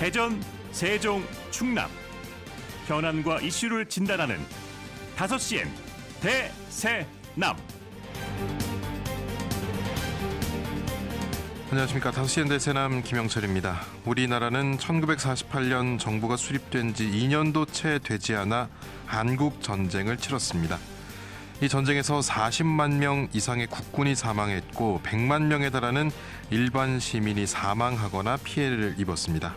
대전, 세종, 충남 현안과 이슈를 진단하는 5시엔 대세남. 안녕하십니까. 5시엔 대세남 김영철입니다. 우리나라는 1948년 정부가 수립된 지 2년도 채 되지 않아 한국전쟁을 치렀습니다. 이 전쟁에서 40만 명 이상의 국군이 사망했고 100만 명에 달하는 일반 시민이 사망하거나 피해를 입었습니다.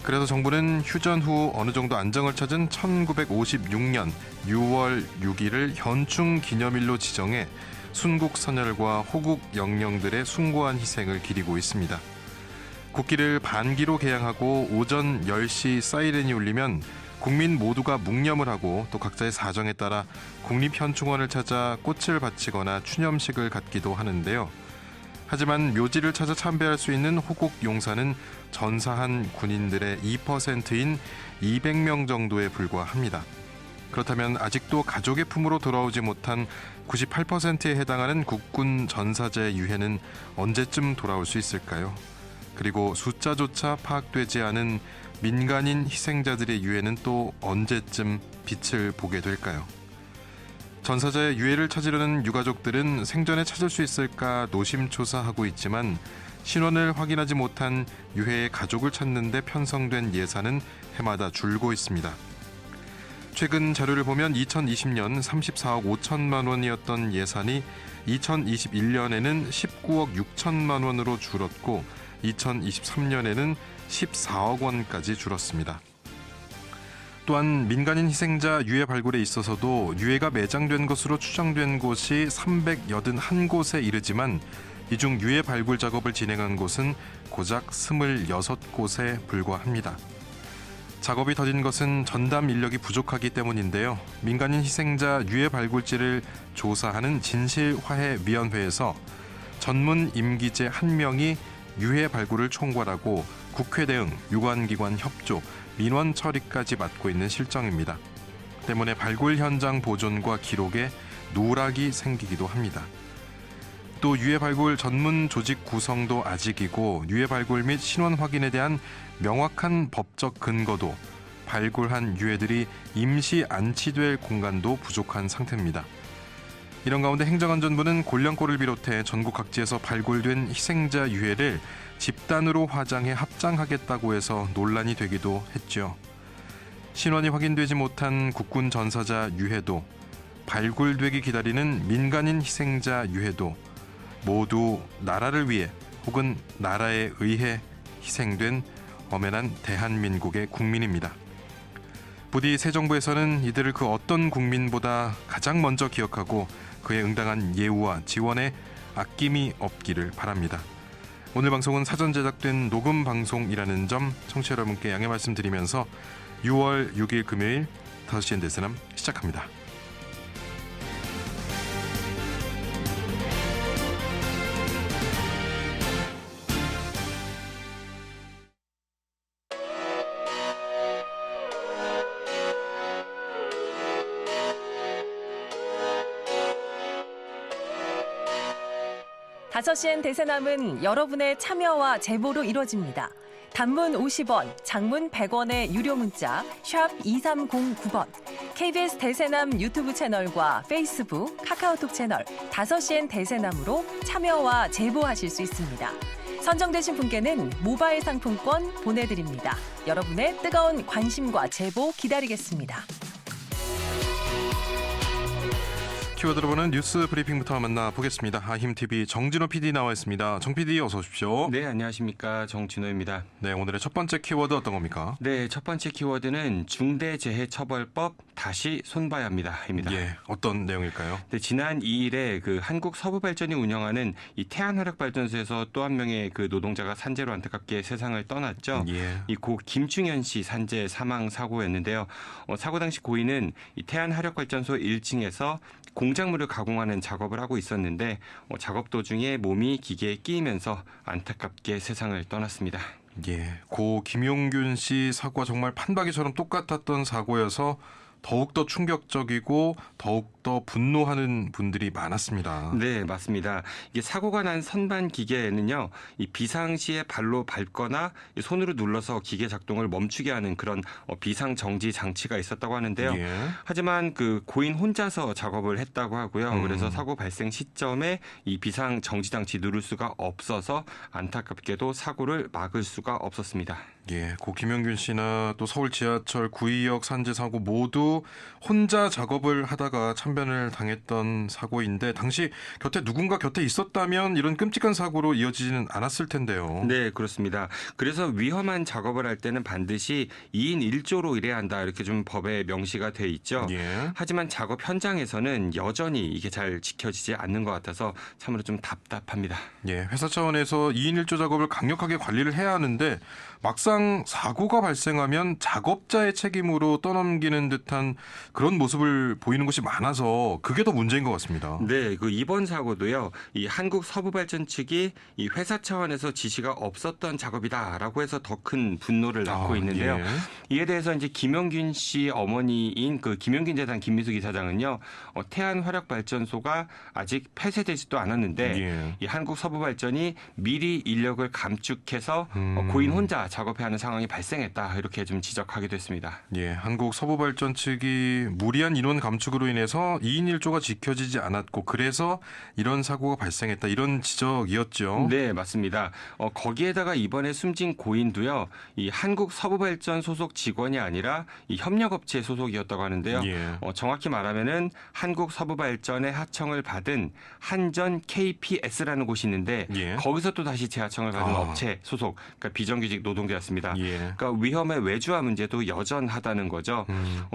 그래서 정부는 휴전 후 어느 정도 안정을 찾은 1956년 6월 6일을 현충 기념일로 지정해 순국 선열과 호국 영령들의 숭고한 희생을 기리고 있습니다. 국기를 반기로 개양하고 오전 10시 사이렌이 울리면 국민 모두가 묵념을 하고 또 각자의 사정에 따라 국립현충원을 찾아 꽃을 바치거나 추념식을 갖기도 하는데요. 하지만 묘지를 찾아 참배할 수 있는 호국 용사는 전사한 군인들의 2%인 200명 정도에 불과합니다. 그렇다면 아직도 가족의 품으로 돌아오지 못한 98%에 해당하는 국군 전사자의 유해는 언제쯤 돌아올 수 있을까요? 그리고 숫자조차 파악되지 않은 민간인 희생자들의 유해는 또 언제쯤 빛을 보게 될까요? 전사자의 유해를 찾으려는 유가족들은 생전에 찾을 수 있을까 노심초사하고 있지만 신원을 확인하지 못한 유해의 가족을 찾는 데 편성된 예산은 해마다 줄고 있습니다. 최근 자료를 보면 2020년 34억 5천만 원이었던 예산이 2021년에는 19억 6천만 원으로 줄었고 2023년에는 14억 원까지 줄었습니다. 또한 민간인 희생자 유해 발굴에 있어서도 유해가 매장된 것으로 추정된 곳이 381곳에 이르지만 이 중 유해 발굴 작업을 진행한 곳은 고작 26곳에 불과합니다. 작업이 더딘 것은 전담 인력이 부족하기 때문인데요. 민간인 희생자 유해 발굴지를 조사하는 진실화해위원회에서 전문 임기제 1명이 유해 발굴을 총괄하고 국회 대응, 유관기관 협조, 민원 처리까지 맡고 있는 실정입니다. 때문에 발굴 현장 보존과 기록에 누락이 생기기도 합니다. 또 유해 발굴 전문 조직 구성도 아직이고 유해 발굴 및 신원 확인에 대한 명확한 법적 근거도 발굴한 유해들이 임시 안치될 공간도 부족한 상태입니다. 이런 가운데 행정안전부는 골련골을 비롯해 전국 각지에서 발굴된 희생자 유해를 집단으로 화장해 합장하겠다고 해서 논란이 되기도 했죠. 신원이 확인되지 못한 국군 전사자 유해도 발굴되기 기다리는 민간인 희생자 유해도 모두 나라를 위해 혹은 나라에 의해 희생된 엄연한 대한민국의 국민입니다. 부디 새 정부에서는 이들을 그 어떤 국민보다 가장 먼저 기억하고 그에 응당한 예우와 지원에 아낌이 없기를 바랍니다. 오늘 방송은 사전 제작된 녹음 방송이라는 점 청취자 여러분께 양해 말씀드리면서 6월 6일 금요일 5시엔 대세남 시작합니다. 다섯 시엔 대세남은 여러분의 참여와 제보로 이루어집니다. 단문 50원, 장문 100원의 유료 문자 샵 2309번, KBS 대세남 유튜브 채널과 페이스북, 카카오톡 채널 5시엔 대세남으로 참여와 제보하실 수 있습니다. 선정되신 분께는 모바일 상품권 보내드립니다. 여러분의 뜨거운 관심과 제보 기다리겠습니다. 키워드로 보는 뉴스 브리핑부터 만나보겠습니다. 힘TV 정진호 PD 나와 있습니다. 정 PD 어서 오십시오. 네, 안녕하십니까. 정진호입니다. 네, 오늘의 첫 번째 키워드 어떤 겁니까? 네, 첫 번째 키워드는 중대재해처벌법 다시 손봐야 합니다.입니다. 예, 어떤 내용일까요? 네, 지난 2일에 그 한국서부발전이 운영하는 이 태안화력발전소에서 또 한 명의 그 노동자가 산재로 안타깝게 세상을 떠났죠. 예. 이 고 김충현 씨 산재 사망 사고였는데요. 사고 당시 고인은 이 태안화력발전소 1층에서 공작물을 가공하는 작업을 하고 있었는데 작업 도중에 몸이 기계에 끼이면서 안타깝게 세상을 떠났습니다. 예, 고 김용균 씨 사고와 정말 판박이처럼 똑같았던 사고여서 더욱더 충격적이고 더욱더 분노하는 분들이 많았습니다. 네, 맞습니다. 이게 사고가 난 선반 기계에는요, 이 비상시에 발로 밟거나 손으로 눌러서 기계 작동을 멈추게 하는 그런 비상 정지 장치가 있었다고 하는데요. 예. 하지만 그 고인 혼자서 작업을 했다고 하고요. 그래서 사고 발생 시점에 이 비상 정지 장치 누를 수가 없어서 안타깝게도 사고를 막을 수가 없었습니다. 예, 고 김영균 씨나 또 서울 지하철 구의역 산재 사고 모두 혼자 작업을 하다가 참변을 당했던 사고인데 당시 누군가 곁에 있었다면 이런 끔찍한 사고로 이어지지는 않았을 텐데요. 네, 그렇습니다. 그래서 위험한 작업을 할 때는 반드시 2인 1조로 일해야 한다 이렇게 좀 법에 명시가 돼 있죠. 예. 하지만 작업 현장에서는 여전히 이게 잘 지켜지지 않는 것 같아서 참으로 좀 답답합니다. 예, 회사 차원에서 2인 1조 작업을 강력하게 관리를 해야 하는데 막상 사고가 발생하면 작업자의 책임으로 떠넘기는 듯한 그런 모습을 보이는 것이 많아서 그게 더 문제인 것 같습니다. 네, 그 이번 사고도요. 이 한국서부발전 측이 이 회사 차원에서 지시가 없었던 작업이다라고 해서 더 큰 분노를 낳고 있는데요. 예. 이에 대해서 이제 김영균 씨 어머니인 그 김영균 재단 김미숙 이사장은요. 태안 화력발전소가 아직 폐쇄되지도 않았는데 예. 이 한국서부발전이 미리 인력을 감축해서 고인 혼자 작업해야 하는 상황이 발생했다 이렇게 좀 지적하기도 했습니다. 예, 한국 서부발전 측이 무리한 인원 감축으로 인해서 2인 1조가 지켜지지 않았고 그래서 이런 사고가 발생했다 이런 지적이었죠. 네, 맞습니다. 거기에다가 이번에 숨진 고인도요. 이 한국 서부발전 소속 직원이 아니라 이 협력업체 소속이었다고 하는데요. 예. 정확히 말하면은 한국 서부발전의 하청을 받은 한전 KPS라는 곳이 있는데 예. 거기서 또 다시 재하청을 받은 업체 소속, 그러니까 비정규직 노동자였습니다. 예. 그러니까 위험의 외주화 문제도 여전하다는 거죠.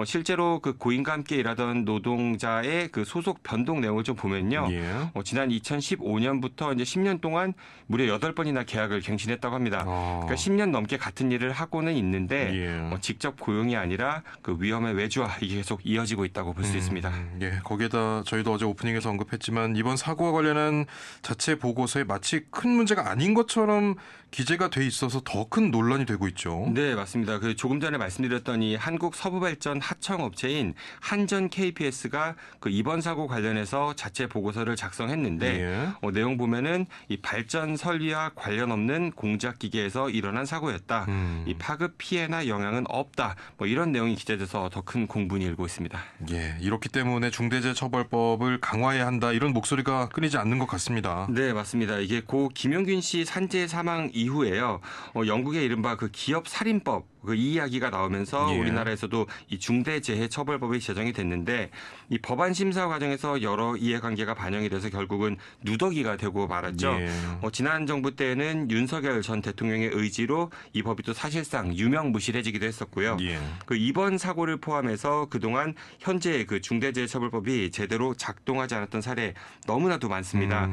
실제로 그 고인과 함께 일하던 노동자의 그 소속 변동 내용을 좀 보면요. 예. 지난 2015년부터 이제 10년 동안 무려 8번이나 계약을 갱신했다고 합니다. 그러니까 10년 넘게 같은 일을 하고는 있는데 예. 직접 고용이 아니라 그 위험의 외주화 이게 계속 이어지고 있다고 볼 수 있습니다. 예, 거기에다 저희도 어제 오프닝에서 언급했지만 이번 사고와 관련한 자체 보고서에 마치 큰 문제가 아닌 것처럼 기재가 돼 있어서 더 큰 논란이 되고 있죠. 네, 맞습니다. 그 조금 전에 말씀드렸던 이 한국 서부발전 하청업체인 한전 KPS가 그 이번 사고 관련해서 자체 보고서를 작성했는데 예. 내용 보면은 이 발전 설비와 관련 없는 공작 기계에서 일어난 사고였다. 이 파급 피해나 영향은 없다. 뭐 이런 내용이 기재돼서 더 큰 공분이 일고 있습니다. 예, 이렇기 때문에 중대재해처벌법을 강화해야 한다 이런 목소리가 끊이지 않는 것 같습니다. 네, 맞습니다. 이게 고 김영균 씨 산재 사망 이후에요. 영국의 이른바 그 기업 살인법 그 이 이야기가 나오면서 예. 우리나라에서도 이 중대재해처벌법이 제정이 됐는데 이 법안 심사 과정에서 여러 이해관계가 반영이 돼서 결국은 누더기가 되고 말았죠. 예. 지난 정부 때는 윤석열 전 대통령의 의지로 이 법이 또 사실상 유명무실해지기도 했었고요. 예. 그 이번 사고를 포함해서 그동안 현재 그 중대재해처벌법이 제대로 작동하지 않았던 사례 너무나도 많습니다.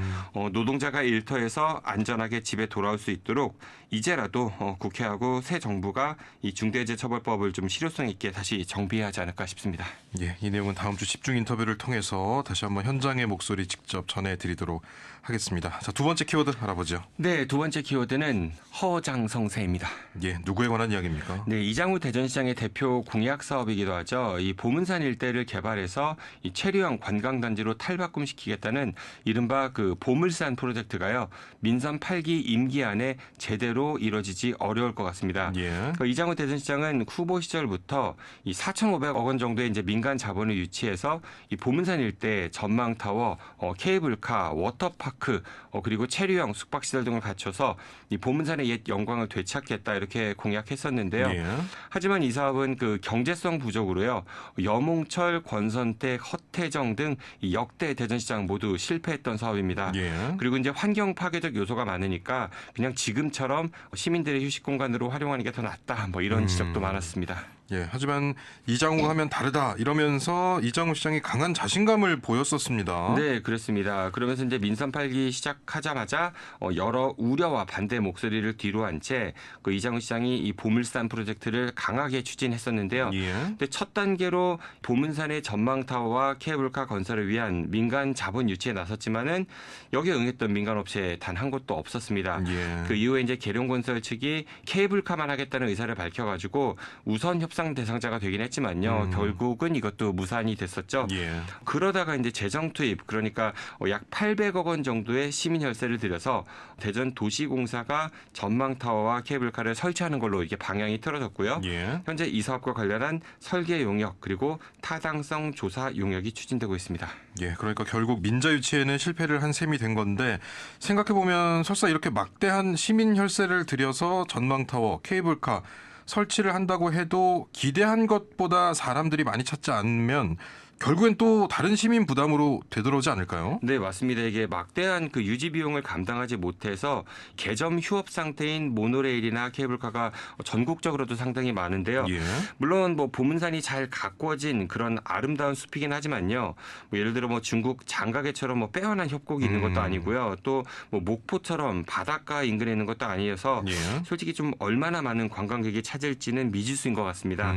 노동자가 일터에서 안전하게 집에 돌아올 수 있도록 이제라도 국회하고 새 정부가 이 중대재해처벌법을 좀 실효성 있게 다시 정비해야 하지 않을까 싶습니다. 예, 이 내용은 다음 주 집중 인터뷰를 통해서 다시 한번 현장의 목소리 직접 전해드리도록 하겠습니다. 자, 두 번째 키워드 알아보죠. 네, 두 번째 키워드는 허장성세입니다. 예, 누구에 관한 이야기입니까? 네, 이장우 대전시장의 대표 공약 사업이기도 하죠. 이 보문산 일대를 개발해서 이 체류형 관광단지로 탈바꿈시키겠다는 이른바 그 보물산 프로젝트가요. 민선 8기 임기 안에 제대로 이뤄지지 어려울 것 같습니다. 예. 이장우 대전시장은 후보 시절부터 이 4,500억 원 정도의 이제 민간 자본을 유치해서 이 보문산 일대 전망타워, 케이블카, 워터파크, 그리고 체류형 숙박시설 등을 갖춰서 이 보문산의 옛 영광을 되찾겠다 이렇게 공약했었는데요. 예. 하지만 이 사업은 그 경제성 부족으로요. 여몽철, 권선택, 허태정 등 이 역대 대전시장 모두 실패했던 사업입니다. 예. 그리고 이제 환경 파괴적 요소가 많으니까 그냥 지금처럼 시민들의 휴식 공간으로 활용하는 게 더 낫다. 뭐 이런 지적도 많았습니다. 예, 하지만 이장우 하면 다르다 이러면서 이장우 시장이 강한 자신감을 보였었습니다. 네, 그렇습니다. 그러면서 이제 민선 8기 시작하자마자 여러 우려와 반대 목소리를 뒤로 한 채 그 이장우 시장이 이 보물산 프로젝트를 강하게 추진했었는데요. 예. 근데 첫 단계로 보문산의 전망타워와 케이블카 건설을 위한 민간 자본 유치에 나섰지만은 여기에 응했던 민간 업체 단 한 곳도 없었습니다. 예. 그 이후에 이제 계룡건설 측이 케이블카만 하겠다는 의사를 밝혀가지고 우선 협상 대상자가 되긴 했지만요. 결국은 이것도 무산이 됐었죠. 예. 그러다가 이제 재정 투입, 그러니까 약 800억 원 정도의 시민 혈세를 들여서 대전 도시공사가 전망타워와 케이블카를 설치하는 걸로 이렇게 방향이 틀어졌고요. 예. 현재 이 사업과 관련한 설계 용역 그리고 타당성 조사 용역이 추진되고 있습니다. 예, 그러니까 결국 민자 유치에는 실패를 한 셈이 된 건데 생각해보면 설사 이렇게 막대한 시민 혈세를 들여서 전망타워, 케이블카 설치를 한다고 해도 기대한 것보다 사람들이 많이 찾지 않으면 결국엔 또 다른 시민 부담으로 되돌아오지 않을까요? 네, 맞습니다. 이게 막대한 그 유지 비용을 감당하지 못해서 개점 휴업 상태인 모노레일이나 케이블카가 전국적으로도 상당히 많은데요. 예. 물론 뭐 보문산이 잘 가꿔진 그런 아름다운 숲이긴 하지만요. 뭐 예를 들어 뭐 중국 장가계처럼 뭐 빼어난 협곡이 있는 것도 아니고요. 또 뭐 목포처럼 바닷가 인근에 있는 것도 아니어서 예. 솔직히 좀 얼마나 많은 관광객이 찾을지는 미지수인 것 같습니다.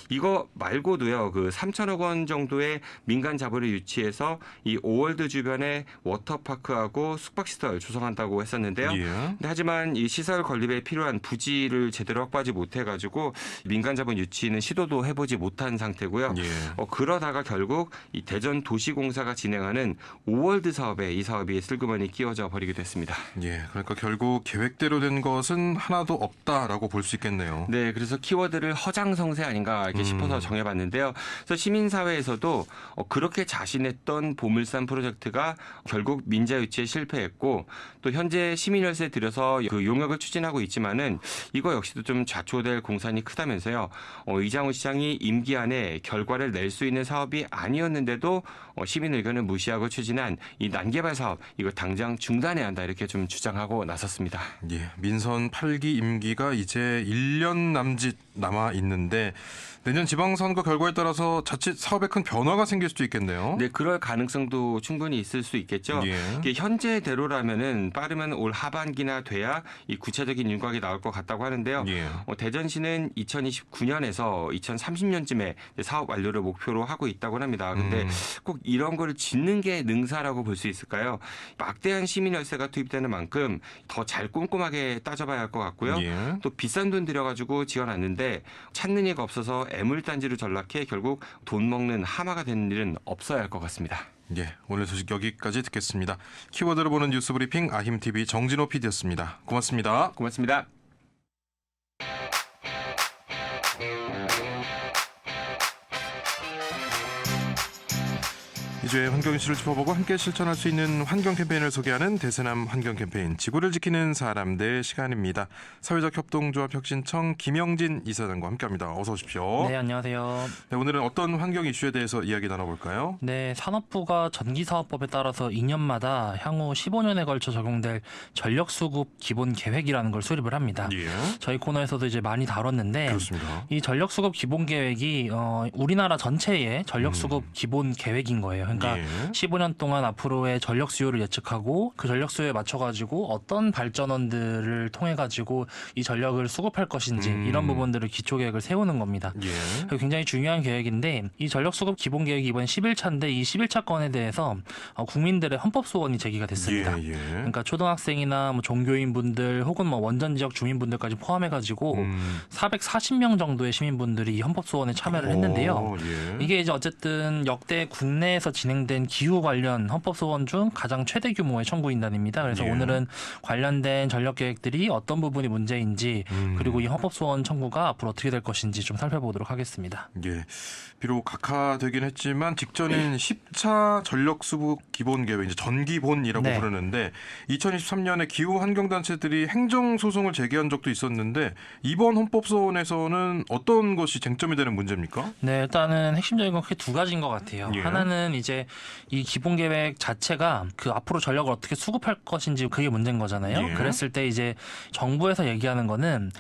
이거 말고도요. 그 3천억 원 정도의 민간 자본을 유치해서 이 오월드 주변에 워터파크하고 숙박시설 조성한다고 했었는데요. 예. 하지만 이 시설 건립에 필요한 부지를 제대로 확보하지 못해가지고 민간 자본 유치는 시도도 해보지 못한 상태고요. 예. 그러다가 결국 이 대전 도시공사가 진행하는 오월드 사업에 이 사업이 슬그머니 끼워져 버리게 됐습니다. 예, 그러니까 결국 계획대로 된 것은 하나도 없다라고 볼 수 있겠네요. 네, 그래서 키워드를 허장성세 아닌가 이렇게 싶어서 정해봤는데요. 그래서 시민사회에서도 그렇게 자신했던 보물산 프로젝트가 결국 민자 유치에 실패했고 또 현재 시민혈세 들여서 그 용역을 추진하고 있지만은 이거 역시도 좀 좌초될 공산이 크다면서요. 이장우 시장이 임기 안에 결과를 낼 수 있는 사업이 아니었는데도 시민 의견을 무시하고 추진한 이 난개발 사업 이거 당장 중단해야 한다 이렇게 좀 주장하고 나섰습니다. 예, 민선 8기 임기가 이제 1년 남짓 남아 있는데 내년 지방선거 결과에 따라서 자칫 사업에 큰 변화가 생길 수도 있겠네요. 네, 그럴 가능성도 충분히 있을 수 있겠죠. 예. 이게 현재대로라면은 빠르면 올 하반기나 돼야 이 구체적인 윤곽이 나올 것 같다고 하는데요. 예. 대전시는 2029년에서 2030년쯤에 사업 완료를 목표로 하고 있다고 합니다. 근데 꼭 이런 거를 짓는 게 능사라고 볼 수 있을까요? 막대한 시민 열세가 투입되는 만큼 더 잘 꼼꼼하게 따져봐야 할 것 같고요. 예. 또 비싼 돈 들여가지고 지어놨는데 찾는 이가 없어서 애물단지로 전락해 결국 돈 먹는 하마가 되는 일은 없어야 할 것 같습니다. 예, 오늘 소식 여기까지 듣겠습니다. 키워드를 보는 뉴스 브리핑 아힘TV 정진호 PD였습니다. 고맙습니다. 고맙습니다. 이주의 환경 이슈를 짚어보고 함께 실천할 수 있는 환경 캠페인을 소개하는 대세남 환경 캠페인 지구를 지키는 사람들 시간입니다. 사회적 협동조합 혁신청 김영진 이사장과 함께합니다. 어서 오십시오. 네, 안녕하세요. 네, 오늘은 어떤 환경 이슈에 대해서 이야기 나눠볼까요? 네, 산업부가 전기사업법에 따라서 2년마다 향후 15년에 걸쳐 적용될 전력수급 기본 계획이라는 걸 수립을 합니다. 예, 저희 코너에서도 이제 많이 다뤘는데 그렇습니다. 이 전력수급 기본 계획이 우리나라 전체의 전력수급 기본 계획인 거예요. 그러니까 예. 15년 동안 앞으로의 전력 수요를 예측하고 그 전력 수요에 맞춰가지고 어떤 발전원들을 통해가지고 이 전력을 수급할 것인지 이런 부분들을 기초 계획을 세우는 겁니다. 예. 굉장히 중요한 계획인데 이 전력 수급 기본 계획이 이번 11차인데 이 11차 건에 대해서 국민들의 헌법 소원이 제기가 됐습니다. 예, 예. 그러니까 초등학생이나 뭐 종교인분들 혹은 뭐 원전 지역 주민분들까지 포함해가지고 440명 정도의 시민분들이 이 헌법 소원에 참여를 했는데요. 예. 이게 이제 어쨌든 역대 국내에서 진행된 기후 관련 헌법 소원 중 가장 최대 규모의 청구인단입니다. 그래서 예. 오늘은 관련된 전력 계획들이 어떤 부분이 문제인지 그리고 이 헌법 소원 청구가 앞으로 어떻게 될 것인지 좀 살펴보도록 하겠습니다. 예. 비록 각하되긴 했지만 직전인 10차 전력수급 기본계획, 이제 전기본이라고 네. 부르는데 2023년에 기후환경단체들이 행정소송을 제기한 적도 있었는데 이번 헌법소원에서는 어떤 것이 쟁점이 되는 문제입니까? 네, 일단은 핵심적인 건 크게 두 가지인 것 같아요. 예. 하나는 이제 이 기본 계획 자체가 그 앞으로 전력을 어떻게 수급할 것인지 그게 문제인 거잖아요. 예. 그랬을 때 이제 정부에서 얘기하는 거는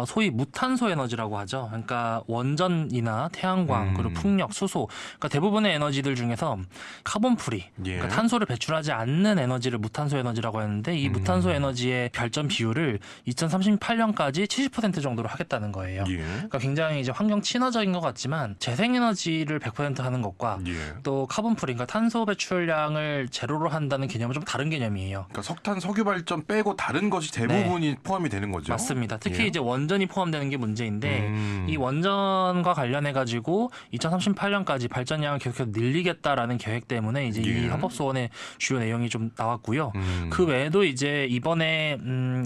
소위 무탄소 에너지라고 하죠. 그러니까 원전이나 태양광 그리고 풍력, 수소, 그러니까 대부분의 에너지들 중에서 카본 프리, 예. 그러니까 탄소를 배출하지 않는 에너지를 무탄소 에너지라고 하는데 이 무탄소 에너지의 발전 비율을 2038년까지 70% 정도로 하겠다는 거예요. 예. 그러니까 굉장히 이제 환경 친화적인 것 같지만 재생에너지를 100% 하는 것과 예. 또 카본 카본 프리, 그러니까 탄소 배출량을 제로로 한다는 개념은 좀 다른 개념이에요. 그러니까 석탄, 석유 발전 빼고 다른 것이 대부분이 포함이 되는 거죠. 맞습니다. 특히 예. 이제 원전이 포함되는 게 문제인데 이 원전과 관련해 가지고 2038년까지 발전량을 계속해서 늘리겠다라는 계획 때문에 이제 이 예. 헌법소원의 주요 내용이 좀 나왔고요. 그 외에도 이제 이번에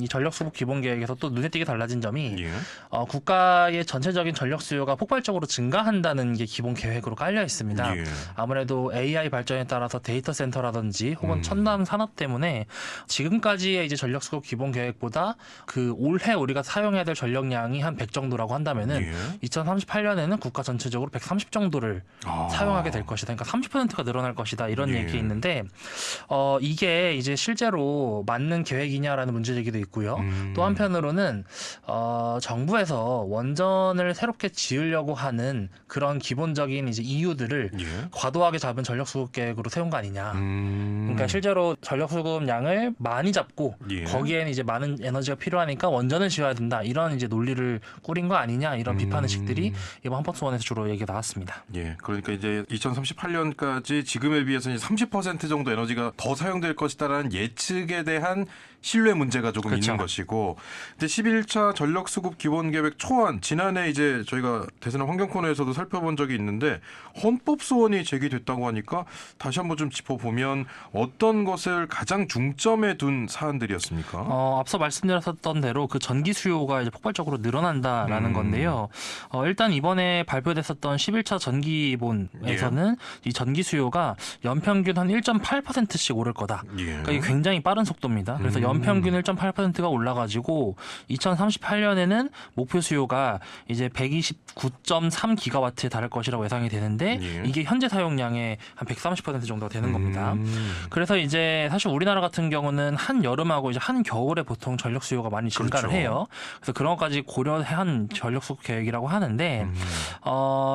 이 전력수급 기본계획에서 또 눈에 띄게 달라진 점이 예. 국가의 전체적인 전력 수요가 폭발적으로 증가한다는 게 기본 계획으로 깔려 있습니다. 예. 아무래도 AI 발전에 따라서 데이터 센터라든지 혹은 첨단 산업 때문에 지금까지의 이제 전력 수급 기본 계획보다 그 올해 우리가 사용해야 될 전력량이 한 100 정도라고 한다면은 예. 2038년에는 국가 전체적으로 130 정도를 사용하게 될 것이다. 그러니까 30%가 늘어날 것이다. 이런 예. 얘기 있는데 이게 이제 실제로 맞는 계획이냐라는 문제 제기도 있고요. 또 한편으로는 정부에서 원전을 새롭게 지으려고 하는 그런 기본적인 이제 이유들을 예. 과도하게 잡은 전력 수급 계획으로 세운 거 아니냐. 그러니까 실제로 전력 수급량을 많이 잡고 예. 거기에는 이제 많은 에너지가 필요하니까 원전을 지어야 된다. 이런 이제 논리를 꾸린 거 아니냐. 이런 비판 의식들이 이번 헌법소원에서 주로 얘기가 나왔습니다. 예, 그러니까 이제 2038년까지 지금에 비해서 30% 정도 에너지가 더 사용될 것이다라는 예측에 대한 신뢰 문제가 조금 그렇죠. 있는 것이고, 근데 11차 전력수급 기본계획 초안 지난해 이제 저희가 대선의 환경 코너에서도 살펴본 적이 있는데 헌법 소원이 제기됐다고 하니까 다시 한번 좀 짚어보면 어떤 것을 가장 중점에 둔 사안들이었습니까? 앞서 말씀드렸던 대로 그 전기 수요가 이제 폭발적으로 늘어난다라는 건데요. 일단 이번에 발표됐었던 11차 전기본에서는 이 전기 수요가 연평균 한 1.8%씩 오를 거다. 예. 그러니까 이게 굉장히 빠른 속도입니다. 그래서 연평균 1.8%가 올라가지고 2038년에는 목표 수요가 이제 129.3 기가와트에 달할 것이라고 예상이 되는데 예. 이게 현재 사용량의 한 130% 정도가 되는 겁니다. 그래서 이제 사실 우리나라 같은 경우는 한 여름하고 이제 한 겨울에 보통 전력 수요가 많이 증가를 그렇죠. 해요. 그래서 그런 것까지 고려한 전력 수급 계획이라고 하는데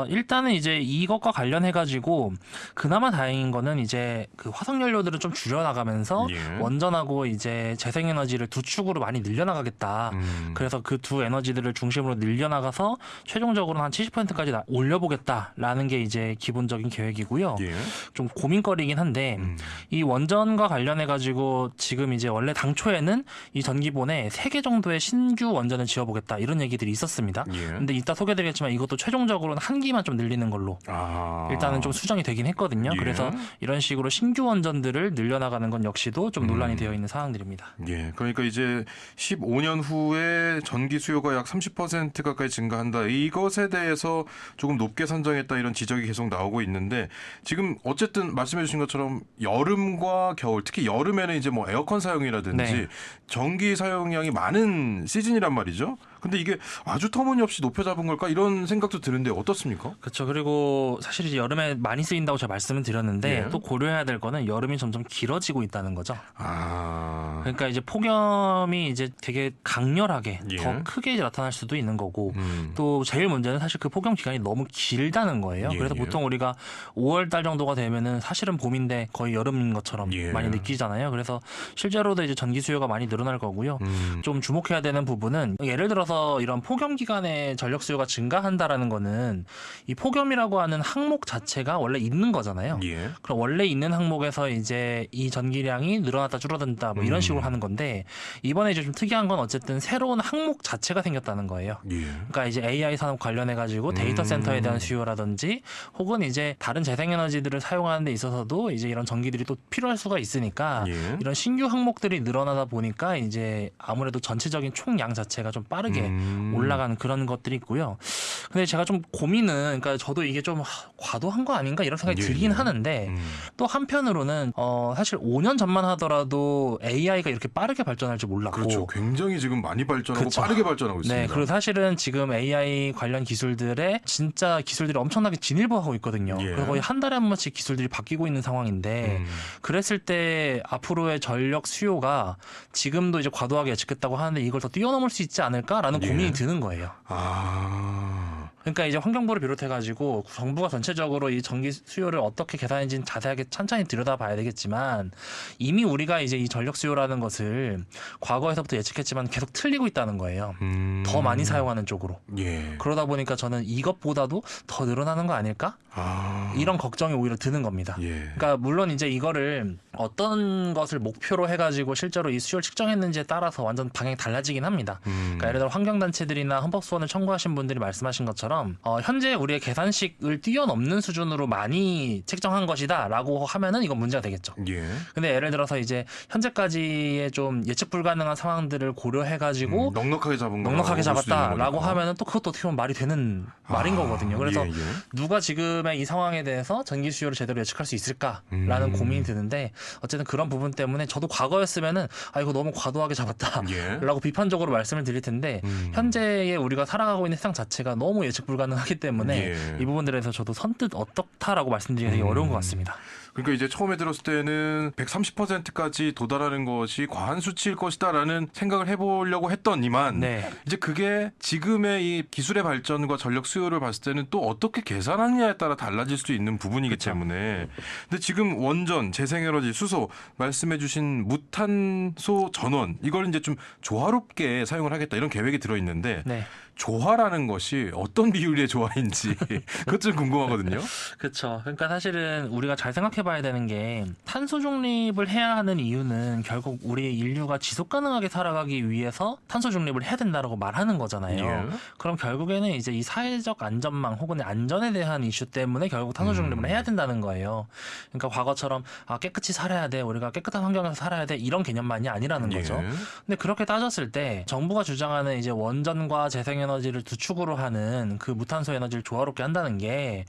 일단은 이제 이것과 관련해 가지고 그나마 다행인 거는 이제 그 화석 연료들은 좀 줄여나가면서 예. 원전하고 이제 재생에너지를 두 축으로 많이 늘려나가겠다. 그래서 그 두 에너지들을 중심으로 늘려나가서 최종적으로는 한 70%까지 올려보겠다라는 게 이제 기본적인 계획이고요. 예. 좀 고민거리긴 한데 이 원전과 관련해 가지고 지금 이제 원래 당초에는 이 전기본에 3개 정도의 신규 원전을 지어보겠다 이런 얘기들이 있었습니다. 예. 근데 이따 소개드리겠지만 이것도 최종적으로는 한 기만 좀 늘리는 걸로 일단은 좀 수정이 되긴 했거든요. 예. 그래서 이런 식으로 신규 원전들을 늘려나가는 건 역시도 좀 논란이 되어 있는 사항들입니다. 예, 그러니까 이제 15년 후에 전기 수요가 약 30% 가까이 증가한다. 이것에 대해서 조금 높게 산정했다 이런 지적이 계속 나오고 있는데 지금 어쨌든 말씀해 주신 것처럼 여름과 겨울, 특히 여름에는 이제 뭐 에어컨 사용이라든지 네. 전기 사용량이 많은 시즌이란 말이죠. 근데 이게 아주 터무니없이 높여 잡은 걸까 이런 생각도 드는데 어떻습니까? 그렇죠. 그리고 사실 이제 여름에 많이 쓰인다고 제가 말씀을 드렸는데 예. 또 고려해야 될 거는 여름이 점점 길어지고 있다는 거죠. 그러니까 이제 폭염이 이제 되게 강렬하게 예. 더 크게 나타날 수도 있는 거고 음. 또 제일 문제는 사실 그 폭염 기간이 너무 길다는 거예요. 예, 그래서 예. 보통 우리가 5월 달 정도가 되면은 사실은 봄인데 거의 여름인 것처럼 예. 많이 느끼잖아요. 그래서 실제로도 이제 전기 수요가 많이 늘어날 거고요. 좀 주목해야 되는 부분은 예를 들어서 이런 폭염 기간에 전력 수요가 증가한다라는 거는 이 폭염이라고 하는 항목 자체가 원래 있는 거잖아요. 예. 그럼 원래 있는 항목에서 이제 이 전기량이 늘어났다 줄어든다 뭐 이런 식으로 하는 건데 이번에 이제 좀 특이한 건 어쨌든 새로운 항목 자체가 생겼다는 거예요. 예. 그러니까 이제 AI 산업 관련해 가지고 데이터 센터에 대한 수요라든지 혹은 이제 다른 재생에너지들을 사용하는 데 있어서도 이제 이런 전기들이 또 필요할 수가 있으니까 예. 이런 신규 항목들이 늘어나다 보니까 이제 아무래도 전체적인 총량 자체가 좀 빠르게 올라가는 그런 것들이 있고요. 근데 제가 좀 고민은 그러니까 저도 이게 좀 과도한 거 아닌가 이런 생각이 예, 들긴 예. 하는데 또 한편으로는 사실 5년 전만 하더라도 AI가 이렇게 빠르게 발전할 줄 몰랐고 그렇죠. 굉장히 지금 많이 발전하고 그렇죠. 빠르게 발전하고 있습니다. 네, 그리고 사실은 지금 AI 관련 기술들의 진짜 기술들이 엄청나게 진일보하고 있거든요. 예. 그래서 거의 한 달에 한 번씩 기술들이 바뀌고 있는 상황인데 그랬을 때 앞으로의 전력 수요가 지금도 이제 과도하게 예측했다고 하는데 이걸 더 뛰어넘을 수 있지 않을까라는 예. 고민이 드는 거예요. 그러니까 이제 환경부를 비롯해가지고 정부가 전체적으로 이 전기 수요를 어떻게 계산했는지는 자세하게 천천히 들여다봐야 되겠지만 이미 우리가 이제 이 전력 수요라는 것을 과거에서부터 예측했지만 계속 틀리고 있다는 거예요. 더 많이 사용하는 쪽으로. 예. 그러다 보니까 저는 이것보다도 더 늘어나는 거 아닐까? 이런 걱정이 오히려 드는 겁니다. 예. 그러니까 물론 이제 이거를 어떤 것을 목표로 해가지고 실제로 이 수요를 측정했는지에 따라서 완전 방향이 달라지긴 합니다. 그러니까 예를 들어 환경단체들이나 헌법소원을 청구하신 분들이 말씀하신 것처럼 현재 우리의 계산식을 뛰어넘는 수준으로 많이 책정한 것이다라고 하면은 이건 문제가 되겠죠. 예. 근데 예를 들어서 이제 현재까지의 좀 예측 불가능한 상황들을 고려해가지고 넉넉하게 잡은 넉넉하게 거라고 볼수 있는 잡았다라고 거니까. 하면은 또 그것도 어떻게 보면 말이 되는 말인 거거든요. 그래서 예, 예. 누가 지금의 이 상황에 대해서 전기 수요를 제대로 예측할 수 있을까라는 고민이 드는데 어쨌든 그런 부분 때문에 저도 과거였으면은 이거 너무 과도하게 잡았다라고 예. 비판적으로 말씀을 드릴 텐데 현재의 우리가 살아가고 있는 세상 자체가 너무 예측 불가능하기 때문에 예. 이 부분들에 대해서 저도 선뜻 어떻다라고 말씀드리기 되게 어려운 것 같습니다. 그러니까 이제 처음에 들었을 때는 130%까지 도달하는 것이 과한 수치일 것이다라는 생각을 해보려고 했더니만 네. 이제 그게 지금의 이 기술의 발전과 전력 수요를 봤을 때는 또 어떻게 계산하느냐에 따라 달라질 수 있는 부분이기 때문에 근데 지금 원전, 재생에너지, 수소 말씀해주신 무탄소 전원 이걸 이제 좀 조화롭게 사용을 하겠다 이런 계획이 들어있는데 네. 조화라는 것이 어떤 비율의 조화인지 그것 좀 궁금하거든요. 그렇죠. 그러니까 사실은 우리가 잘 생각해봐야 되는 게 탄소 중립을 해야 하는 이유는 결국 우리 인류가 지속 가능하게 살아가기 위해서 탄소 중립을 해야 된다라고 말하는 거잖아요. 예. 그럼 결국에는 이제 이 사회적 안전망 혹은 안전에 대한 이슈 때문에 결국 탄소 중립을 해야 된다는 거예요. 그러니까 과거처럼 깨끗이 살아야 돼, 우리가 깨끗한 환경에서 살아야 돼 이런 개념만이 아니라는 거죠. 예. 근데 그렇게 따졌을 때 정부가 주장하는 이제 원전과 재생에너지를 두 축으로 하는 그 무탄소 에너지를 조화롭게 한다는 게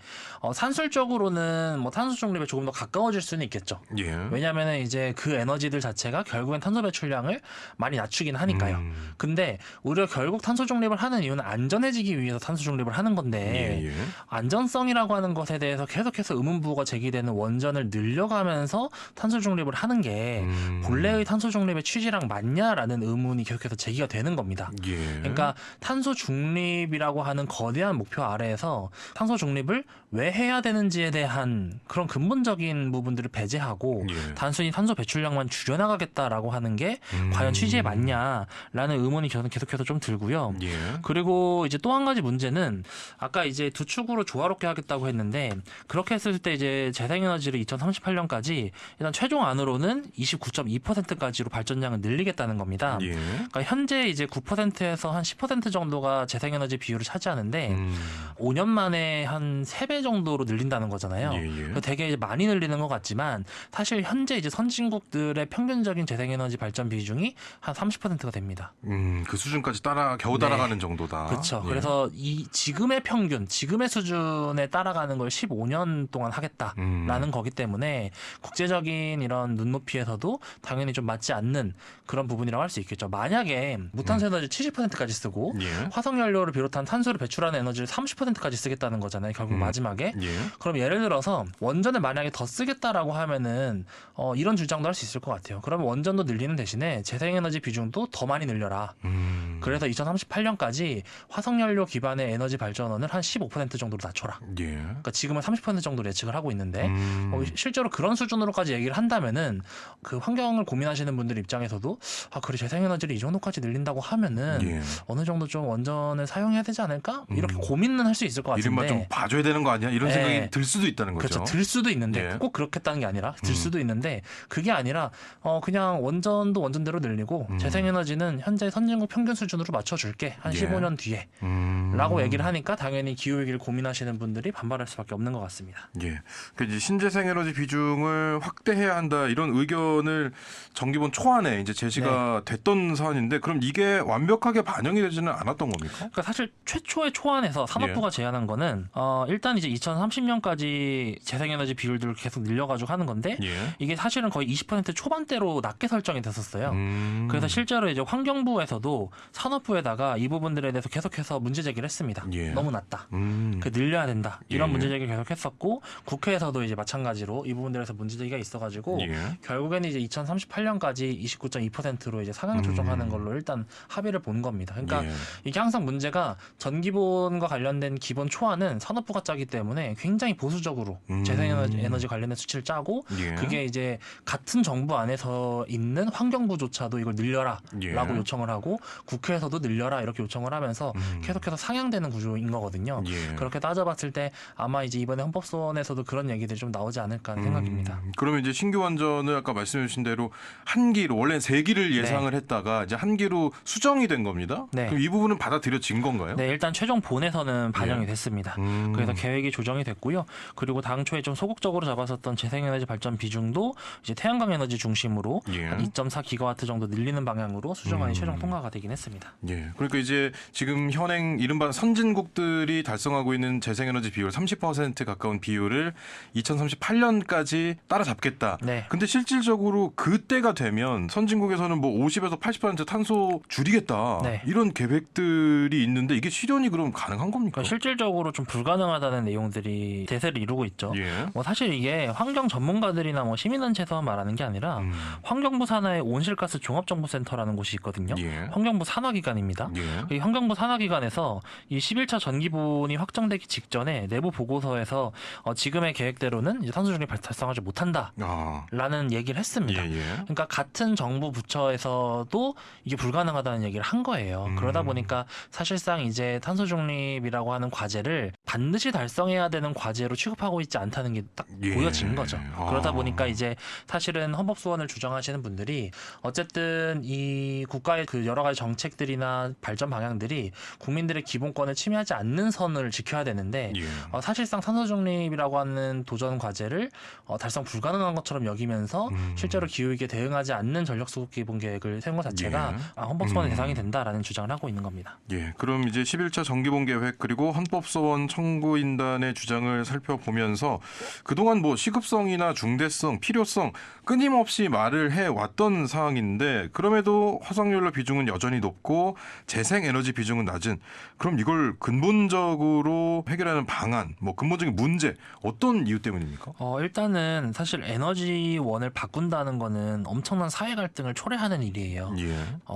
산술적으로는 뭐 탄소 중립에 조금 더 가까워질 수는 있겠죠. 예. 왜냐하면 이제 그 에너지들 자체가 결국엔 탄소 배출량을 많이 낮추긴 하니까요. 근데 우리가 결국 탄소 중립을 하는 이유는 안전해지기 위해서 탄소 중립을 하는 건데 예, 예. 안전성이라고 하는 것에 대해서 계속해서 의문부호가 제기되는 원전을 늘려가면서 탄소 중립을 하는 게 본래의 탄소 중립의 취지랑 맞냐라는 의문이 계속해서 제기가 되는 겁니다. 예. 그러니까 탄소 중립이라고 하는 거대한 목표 아래에서 탄소 중립을 왜 해야 되는지에 대한 그런 근본적인 부분들을 배제하고 예. 단순히 탄소 배출량만 줄여나가겠다라고 하는 게 과연 취지에 맞냐라는 의문이 저는 계속해서 좀 들고요. 예. 그리고 이제 또 한 가지 문제는 아까 이제 두 축으로 조화롭게 하겠다고 했는데 그렇게 했을 때 이제 재생에너지를 2038년까지 일단 최종 안으로는 29.2%까지로 발전량을 늘리겠다는 겁니다. 예. 그러니까 현재 이제 9%에서 한 10% 정도가 재생에너지 비율을 차지하는데 5년 만에 한 3배 정도로 늘린다는 거잖아요. 예, 예. 그래서 되게 이제 많이 늘리는 것 같지만 사실 현재 이제 선진국들의 평균적인 재생에너지 발전 비중이 한 30%가 됩니다. 그 수준까지 겨우 네. 따라가는 정도다. 그렇죠. 예. 그래서 이 지금의 평균, 지금의 수준에 따라가는 걸 15년 동안 하겠다라는 거기 때문에 국제적인 이런 눈높이에서도 당연히 좀 맞지 않는 그런 부분이라고 할 수 있겠죠. 만약에 무탄소 에너지 70%까지 쓰고 예. 화석 연료를 비롯한 탄소를 배출하는 에너지를 30%까지 쓰겠다는 거잖아요. 결국 마지막에. 예. 그럼 예를 들어서 원전을 만약에 더 쓰겠다라고 하면은 이런 주장도 할 수 있을 것 같아요. 그러면 원전도 늘리는 대신에 재생에너지 비중도 더 많이 늘려라. 그래서 2038년까지 화석연료 기반의 에너지 발전원을 한 15% 정도로 낮춰라. 예. 그러니까 지금은 30% 정도로 예측을 하고 있는데 실제로 그런 수준으로까지 얘기를 한다면은 그 환경을 고민하시는 분들 입장에서도 그래 재생에너지를 이 정도까지 늘린다고 하면은 예. 어느 정도 좀 원전을 사용해야 되지 않을까? 이렇게 고민은 할 수 있을 것 같은데. 이른바 좀 봐줘야 되는 거 아니야? 이런 네. 생각이 들 수도 있다는 거죠. 그렇죠. 들 수도 있는데 예. 꼭 그렇겠다는 게 아니라 들 수도 있는데 그게 아니라 그냥 원전도 원전대로 늘리고 재생에너지는 현재 선진국 평균 수준으로 맞춰줄게 한 예. 15년 뒤에 라고 얘기를 하니까 당연히 기후위기를 고민하시는 분들이 반발할 수밖에 없는 것 같습니다. 예. 그 이제 신재생에너지 비중을 확대해야 한다 이런 의견을 정기본 초안에 이제 제시가 됐던 사안인데 그럼 이게 완벽하게 반영이 되지는 않았던 겁니까? 그러니까 사실 최초의 초안에서 산업부가 제안한 거는 일단 이제 2030년까지 재생에너지 비율들을 계속 늘려가지고 하는 건데 예. 이게 사실은 거의 20% 초반대로 낮게 설정이 됐었어요. 그래서 실제로 이제 환경부에서도 산업부에다가 이 부분들에 대해서 계속해서 문제 제기를 했습니다. 예. 너무 낮다. 그 늘려야 된다. 이런 예. 문제 제기를 계속했었고 국회에서도 이제 마찬가지로 이 부분들에서 문제 제기가 있어가지고 예. 결국에는 이제 2038년까지 29.2%로 이제 상향 조정하는 걸로 일단 합의를 본 겁니다. 그러니까 예. 이게 항상 항상 문제가 전기본과 관련된 기본 초안은 산업부가 짜기 때문에 굉장히 보수적으로 재생에너지 관련된 수치를 짜고 예. 그게 이제 같은 정부 안에서 있는 환경부조차도 이걸 늘려라라고 예. 요청을 하고 국회에서도 늘려라 이렇게 요청을 하면서 계속해서 상향되는 구조인 거거든요. 예. 그렇게 따져봤을 때 아마 이제 이번에 헌법소원에서도 그런 얘기들이 좀 나오지 않을까 하는 생각입니다. 그러면 이제 신규 원전을 아까 말씀해 주신 대로 한 기로 원래 세 기를 예상을 했다가 이제 한 기로 수정이 된 겁니다. 네. 그럼 이 부분은 받아들여진 건가요? 네, 일단 최종 본에서는 반영이 예. 됐습니다. 그래서 계획이 조정이 됐고요. 그리고 당초에 좀 소극적으로 잡았었던 재생에너지 발전 비중도 이제 태양광 에너지 중심으로 예. 한 2.4기가와트 정도 늘리는 방향으로 수정안이 최종 통과가 되긴 했습니다. 예. 그러니까 이제 지금 현행 이른바 선진국들이 달성하고 있는 재생에너지 비율 30% 가까운 비율을 2038년까지 따라잡겠다. 네. 근데 실질적으로 그때가 되면 선진국에서는 뭐 50에서 80% 탄소 줄이겠다. 네. 이런 계획들이 있는데 이게 실현이 그럼 가능한 겁니까? 그러니까 실질적으로 좀 불가능하다는 내용들이 대세를 이루고 있죠. 예. 뭐 사실 이게 환경 전문가들이나 뭐 시민단체에서만 말하는 게 아니라 환경부 산하의 온실가스 종합정보센터라는 곳이 있거든요. 예. 환경부 산하기관입니다. 예. 이 환경부 산하기관에서 이 11차 전기분이 확정되기 직전에 내부 보고서에서 지금의 계획대로는 이제 탄소 중립 달성하지 못한다라는 아. 얘기를 했습니다. 예. 그러니까 같은 정부 부처에서도 이게 불가능하다는 얘기를 한 거예요. 그러다 보니까 사실상 이제 탄소 중립이라고 하는 과제를 반드시 달성해야 되는 과제로 취급하고 있지 않다는 게 딱 예. 보여진 거죠. 아. 그러다 보니까 이제 사실은 헌법소원을 주장하시는 분들이 어쨌든 이 국가의 그 여러 가지 정책들이나 발전 방향들이 국민들의 기본권을 침해하지 않는 선을 지켜야 되는데 예. 사실상 탄소 중립이라고 하는 도전 과제를 달성 불가능한 것처럼 여기면서 실제로 기후위기에 대응하지 않는 전력수급 기본 계획을 세운 것 자체가 예. 헌법소원의 대상이 된다라는 주장을 하고 있는 겁니다. 예, 그럼 이제 11차 정기본 계획 그리고 헌법소원 청구인단의 주장을 살펴보면서 그동안 뭐 시급성이나 중대성, 필요성 끊임없이 말을 해왔던 사항인데 그럼에도 화석연료 비중은 여전히 높고 재생에너지 비중은 낮은 그럼 이걸 근본적으로 해결하는 방안, 뭐 근본적인 문제 어떤 이유 때문입니까? 일단은 사실 에너지원을 바꾼다는 거는 엄청난 사회 갈등을 초래하는 일이에요. 예.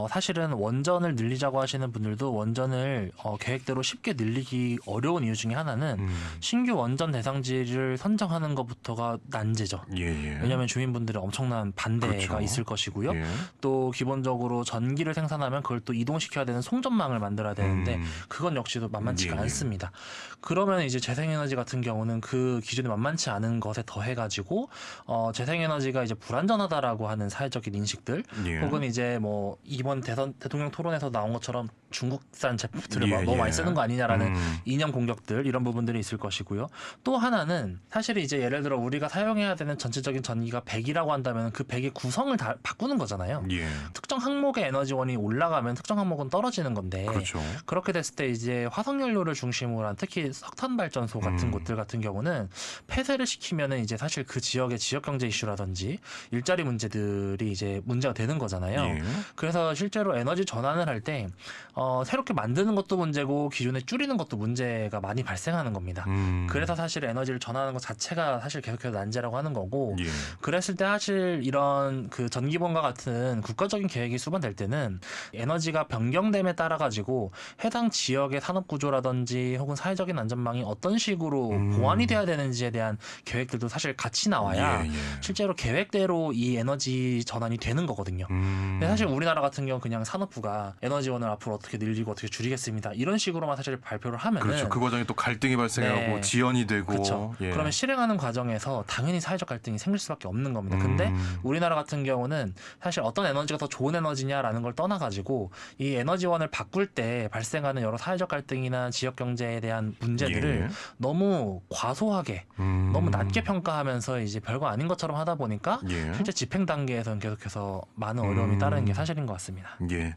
사실은 원전을 늘리자고 하시는 분들도 원전을 계획대로 쉽게 늘리기 어려운 이유 중에 하나는 신규 원전 대상지를 선정하는 것부터가 난제죠. 예. 왜냐하면 주민분들의 엄청난 반대가 그렇죠. 있을 것이고요. 예. 또 기본적으로 전기를 생산하면 그걸 또 이동시켜야 되는 송전망을 만들어야 되는데 그건 역시도 만만치가 예. 않습니다. 그러면 이제 재생에너지 같은 경우는 그 기준이 만만치 않은 것에 더해가지고 재생에너지가 이제 불안전하다라고 하는 사회적인 인식들 예. 혹은 이제 뭐 이번 대통령 토론에서 나온 것처럼 중국산 제품들을 예, 너무 많이 예. 쓰는 거 아니냐라는 이념 공격들 이런 부분들이 있을 것이고요. 또 하나는 사실 이제 예를 들어 우리가 사용해야 되는 전체적인 전기가 100이라고 한다면 그 100의 구성을 다 바꾸는 거잖아요. 예. 특정 항목의 에너지원이 올라가면 특정 항목은 떨어지는 건데 그렇죠. 그렇게 됐을 때 이제 화석연료를 중심으로 한 특히 석탄 발전소 같은 곳들 같은 경우는 폐쇄를 시키면은 이제 사실 그 지역의 지역 경제 이슈라든지 일자리 문제들이 이제 문제가 되는 거잖아요. 예. 그래서 실제로 에너지 전환을 할 때 새롭게 만드는 것도 문제고 기존에 줄이는 것도 문제가 많이 발생하는 겁니다. 그래서 사실 에너지를 전환하는 것 자체가 사실 계속해서 난제라고 하는 거고 예. 그랬을 때 사실 이런 그 전기본과 같은 국가적인 계획이 수반될 때는 에너지가 변경됨에 따라 가지고 해당 지역의 산업 구조라든지 혹은 사회적인 안전망이 어떤 식으로 보완이 돼야 되는지에 대한 계획들도 사실 같이 나와야 예. 실제로 계획대로 이 에너지 전환이 되는 거거든요. 근데 사실 우리나라 같은 경우 그냥 산업부가 에너지원을 앞으로 어떻게 늘리고 어떻게 줄이겠습니다. 이런 식으로만 사실 발표를 하면은 그렇죠. 그 과정에 또 갈등이 발생하고 네. 지연이 되고. 그렇죠. 예. 그러면 실행하는 과정에서 당연히 사회적 갈등이 생길 수밖에 없는 겁니다. 근데 우리나라 같은 경우는 사실 어떤 에너지가 더 좋은 에너지냐라는 걸 떠나가지고 이 에너지원을 바꿀 때 발생하는 여러 사회적 갈등이나 지역 경제에 대한 문제들을 예. 너무 과소하게 너무 낮게 평가하면서 이제 별거 아닌 것처럼 하다 보니까 예. 실제 집행 단계에서는 계속해서 많은 어려움이 따르는 게 사실인 것 같습니다. 예.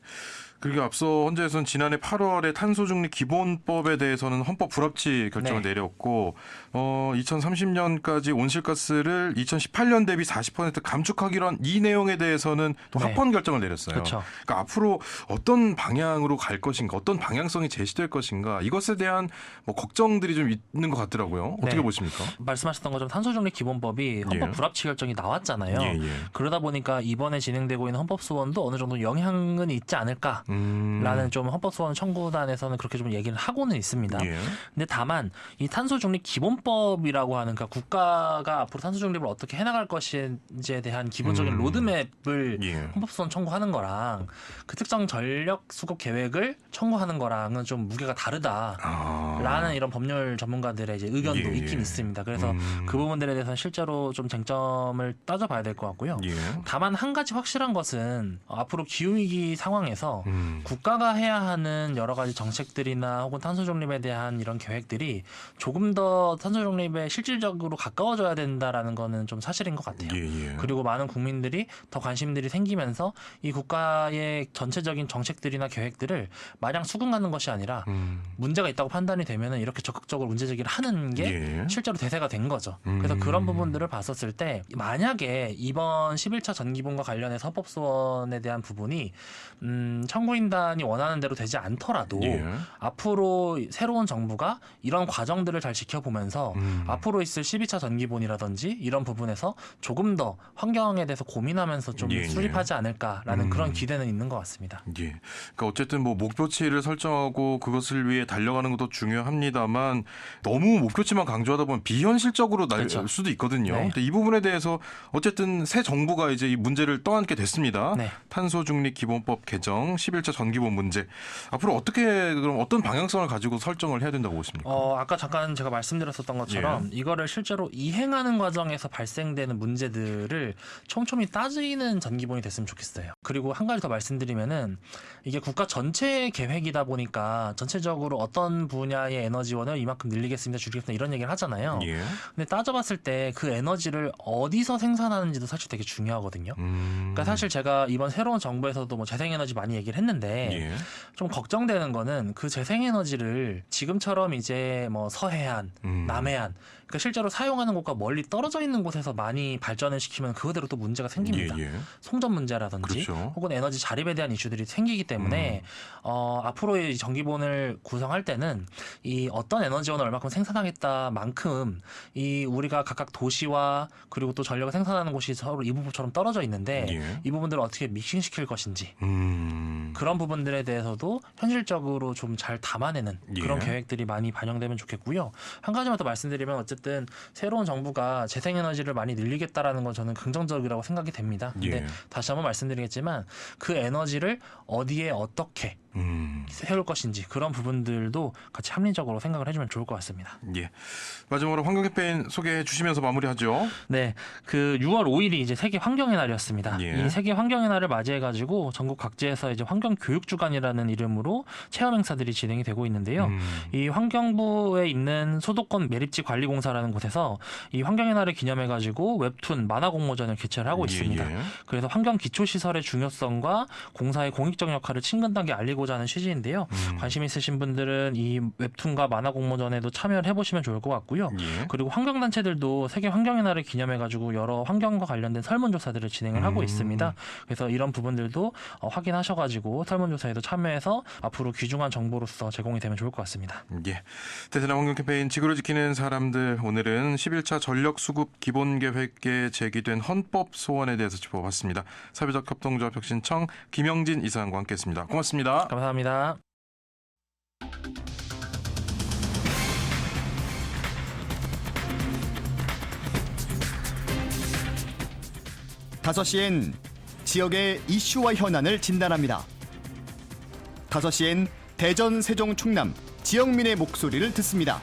그리고 앞서 헌재에서는 지난해 8월에 탄소중립 기본법에 대해서는 헌법 불합치 결정을 네. 내렸고 2030년까지 온실가스를 2018년 대비 40% 감축하기로 한 이 내용에 대해서는 또 네. 합헌 결정을 내렸어요. 그렇죠. 그러니까 앞으로 어떤 방향으로 갈 것인가, 어떤 방향성이 제시될 것인가 이것에 대한 뭐 걱정들이 좀 있는 것 같더라고요. 어떻게 네. 보십니까? 말씀하셨던 것처럼 탄소중립 기본법이 헌법 예. 불합치 결정이 나왔잖아요. 예. 그러다 보니까 이번에 진행되고 있는 헌법소원도 어느 정도 영향은 있지 않을까라는 좀 헌법소원 청구단에서는 그렇게 좀 얘기를 하고는 있습니다. 예. 근데 다만 이 탄소중립 기본법이라고 하는 그러니까 국가가 앞으로 탄소중립을 어떻게 해나갈 것인지에 대한 기본적인 로드맵을 예. 헌법소원 청구하는 거랑 그 특정 전력 수급 계획을 청구하는 거랑은 좀 무게가 다르다라는 이런 법률 전문가들의 이제 의견도 예, 있긴 예. 있습니다. 그래서 그 부분들에 대해서는 실제로 좀 쟁점을 따져봐야 될 것 같고요. 예. 다만 한 가지 확실한 것은 앞으로 기후위기 상황에서 국가가 해야 하는 여러 가지 정책들이나 혹은 탄소중립에 대한 이런 계획들이 조금 더 탄소중립에 실질적으로 가까워져야 된다라는 거는 좀 사실인 것 같아요. 예. 그리고 많은 국민들이 더 관심들이 생기면서 이 국가의 전체적인 정책들이나 계획들을 마냥 수긍하는 것이 아니라 문제가 있다고 판단이 되면 이렇게 적극적으로 문제 제기를 하는 게 예. 실제로 대세가 된 거죠. 그래서 그런 부분들을 봤었을 때 만약에 이번 11차 전기분과 관련해서 헌법소원에 대한 부분이 청구인단이 원하는 대로 되지 않더라도 예. 앞으로 새로운 정부가 이런 과정들을 잘 지켜보면서 앞으로 있을 12차 전기분이라든지 이런 부분에서 조금 더 환경에 대해서 고민하면서 좀 예. 수립하지 않을까라는 그런 기대는 있는 것 같습니다. 예. 그러니까 어쨌든 뭐 목표치를 설정하고 그것을 위해 달려가는 것도 중요합니다만 너무 목표치만 강조하다 보면 비현실적으로 날 그렇죠. 수도 있거든요. 네. 근데 이 부분에 대해서 어쨌든 새 정부가 이제 이 문제를 떠안게 됐습니다. 네. 탄소중립 기본법 개정, 11차 전기분 문제. 앞으로 어떻게 그럼 어떤 방향성을 가지고 설정을 해야 된다고 보십니까? 아까 잠깐 제가 말씀드렸었던 것처럼 이거를 실제로 이행하는 과정에서 발생되는 문제들을 촘촘히 따지는 전기분이 됐으면 좋겠어요. 그리고 한 가지 더 말씀드리면은 이게 국가 전체 계획이다 보니까 전체적으로 어떤 분야의 에너지원을 이만큼 늘리겠습니다, 줄이겠습니다 이런 얘기를 하잖아요. 예. 근데 따져봤을 때 그 에너지를 어디서 생산하는지도 사실 되게 중요하거든요. 그러니까 사실 제가 이번 새로운 정부에서도 뭐 재생에너지 많이 얘기를 했는데 예. 좀 걱정되는 거는 그 재생에너지를 지금처럼 이제 뭐 서해안, 남해안 그러니까 실제로 사용하는 곳과 멀리 떨어져 있는 곳에서 많이 발전을 시키면 그거대로 또 문제가 생깁니다. 예. 송전 문제라든지 그렇죠. 혹은 에너지 자립에 대한 이슈들이 생기기 때문에 앞으로의 전기본을 구성할 때는 이 어떤 에너지원을 얼마큼 생산하겠다만큼 이 우리가 각각 도시와 그리고 또 전력을 생산하는 곳이 서로 이부부처럼 떨어져 있는데 예. 이 부분들을 어떻게 믹싱시킬 것인지 그런 부분들에 대해서도 현실적으로 좀 잘 담아내는 그런 예. 계획들이 많이 반영되면 좋겠고요. 한 가지만 더 말씀드리면 어쨌든 새로운 정부가 재생에너지를 많이 늘리겠다라는 건 저는 긍정적이라고 생각이 됩니다. 근데 예. 다시 한번 말씀드리겠지만 그 에너지를 어디에 어떻게 세울 것인지 그런 부분들도 같이 합리적으로 생각을 해주면 좋을 것 같습니다. 예. 마지막으로 환경 캠페인 소개해 주시면서 마무리하죠. 네, 그 6월 5일이 이제 세계 환경의 날이었습니다. 예. 이 세계 환경의 날을 맞이해가지고 전국 각지에서 이제 환경 교육 주간이라는 이름으로 체험 행사들이 진행이 되고 있는데요. 이 환경부에 있는 소도권 매립지 관리공사라는 곳에서 이 환경의 날을 기념해가지고 웹툰 만화 공모전을 개최를 하고 있습니다. 예. 그래서 환경 기초 시설의 중요성과 공사의 공익적 역할을 친근하게 알리고자 하는 취지인데요. 관심 있으신 분들은 이 웹툰과 만화 공모전에도 참여를 해보시면 좋을 것 같고요. 예. 그리고 환경단체들도 세계 환경의 날을 기념해가지고 여러 환경과 관련된 설문조사들을 진행을 하고 있습니다. 그래서 이런 부분들도 확인하셔가지고 설문조사에도 참여해서 앞으로 귀중한 정보로서 제공이 되면 좋을 것 같습니다. 예. 대세남 환경 캠페인 지구를 지키는 사람들, 오늘은 11차 전력수급 기본계획에 제기된 헌법 소원에 대해서 짚어봤습니다. 사회적 협동조합 혁신청 김영진 이사장과 함께했습니다. 고맙습니다. 감사합니다. 다섯 시엔 지역의 이슈와 현안을 진단합니다. 5시엔 대전, 세종, 충남 지역민의 목소리를 듣습니다.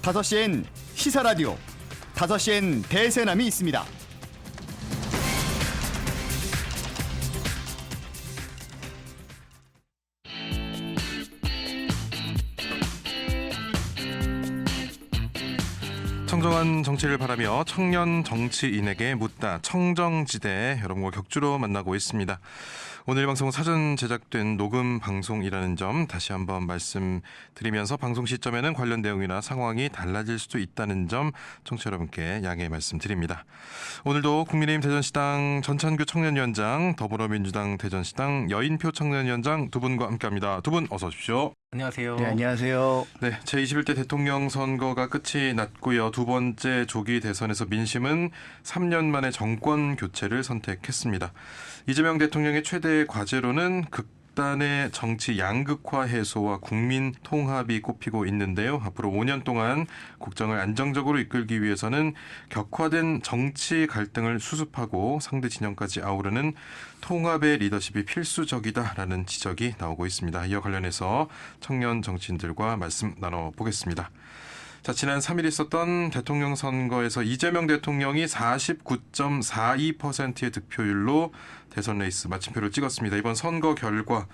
5시엔 시사라디오, 5시엔 대세남이 있습니다. 청정한 정치를 바라며 청년 정치인에게 묻다 청정지대 여러분과 격주로 만나고 있습니다. 오늘 방송은 사전 제작된 녹음 방송이라는 점 다시 한번 말씀드리면서 방송 시점에는 관련 내용이나 상황이 달라질 수도 있다는 점 청취자 여러분께 양해 말씀드립니다. 오늘도 국민의힘 대전시당 전찬규 청년위원장, 더불어민주당 대전시당 여인표 청년위원장 두 분과 함께합니다. 두 분 어서 오십시오. 안녕하세요. 네, 안녕하세요. 네, 제21대 대통령 선거가 끝이 났고요. 두 번째 조기 대선에서 민심은 3년 만에 정권 교체를 선택했습니다. 이재명 대통령의 최대 과제로는 집단의 정치 양극화 해소와 국민 통합이 꼽히고 있는데요. 앞으로 5년 동안 국정을 안정적으로 이끌기 위해서는 격화된 정치 갈등을 수습하고 상대 진영까지 아우르는 통합의 리더십이 필수적이다라는 지적이 나오고 있습니다. 이와 관련해서 청년 정치인들과 말씀 나눠보겠습니다. 자, 지난 3일 있었던 대통령 선거에서 이재명 대통령이 49.42%의 득표율로 대선 레이스 마침표를 찍었습니다. 이번 선거 결과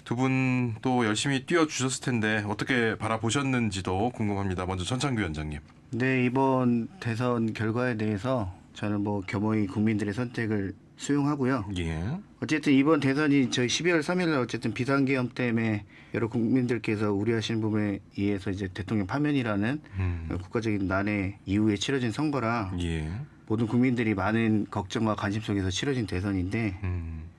두 분 또 열심히 뛰어주셨을 텐데 어떻게 바라보셨는지도 궁금합니다. 먼저 전창규 위원장님. 네, 이번 대선 결과에 대해서 저는 뭐 겸허히 국민들의 선택을 수용하고요. 예. 어쨌든 이번 대선이 저희 12월 3일 날 어쨌든 비상계엄 때문에 여러 국민들께서 우려하시는 부분에 의해서 이제 대통령 파면이라는 국가적인 난해 이후에 치러진 선거라 예. 모든 국민들이 많은 걱정과 관심 속에서 치러진 대선인데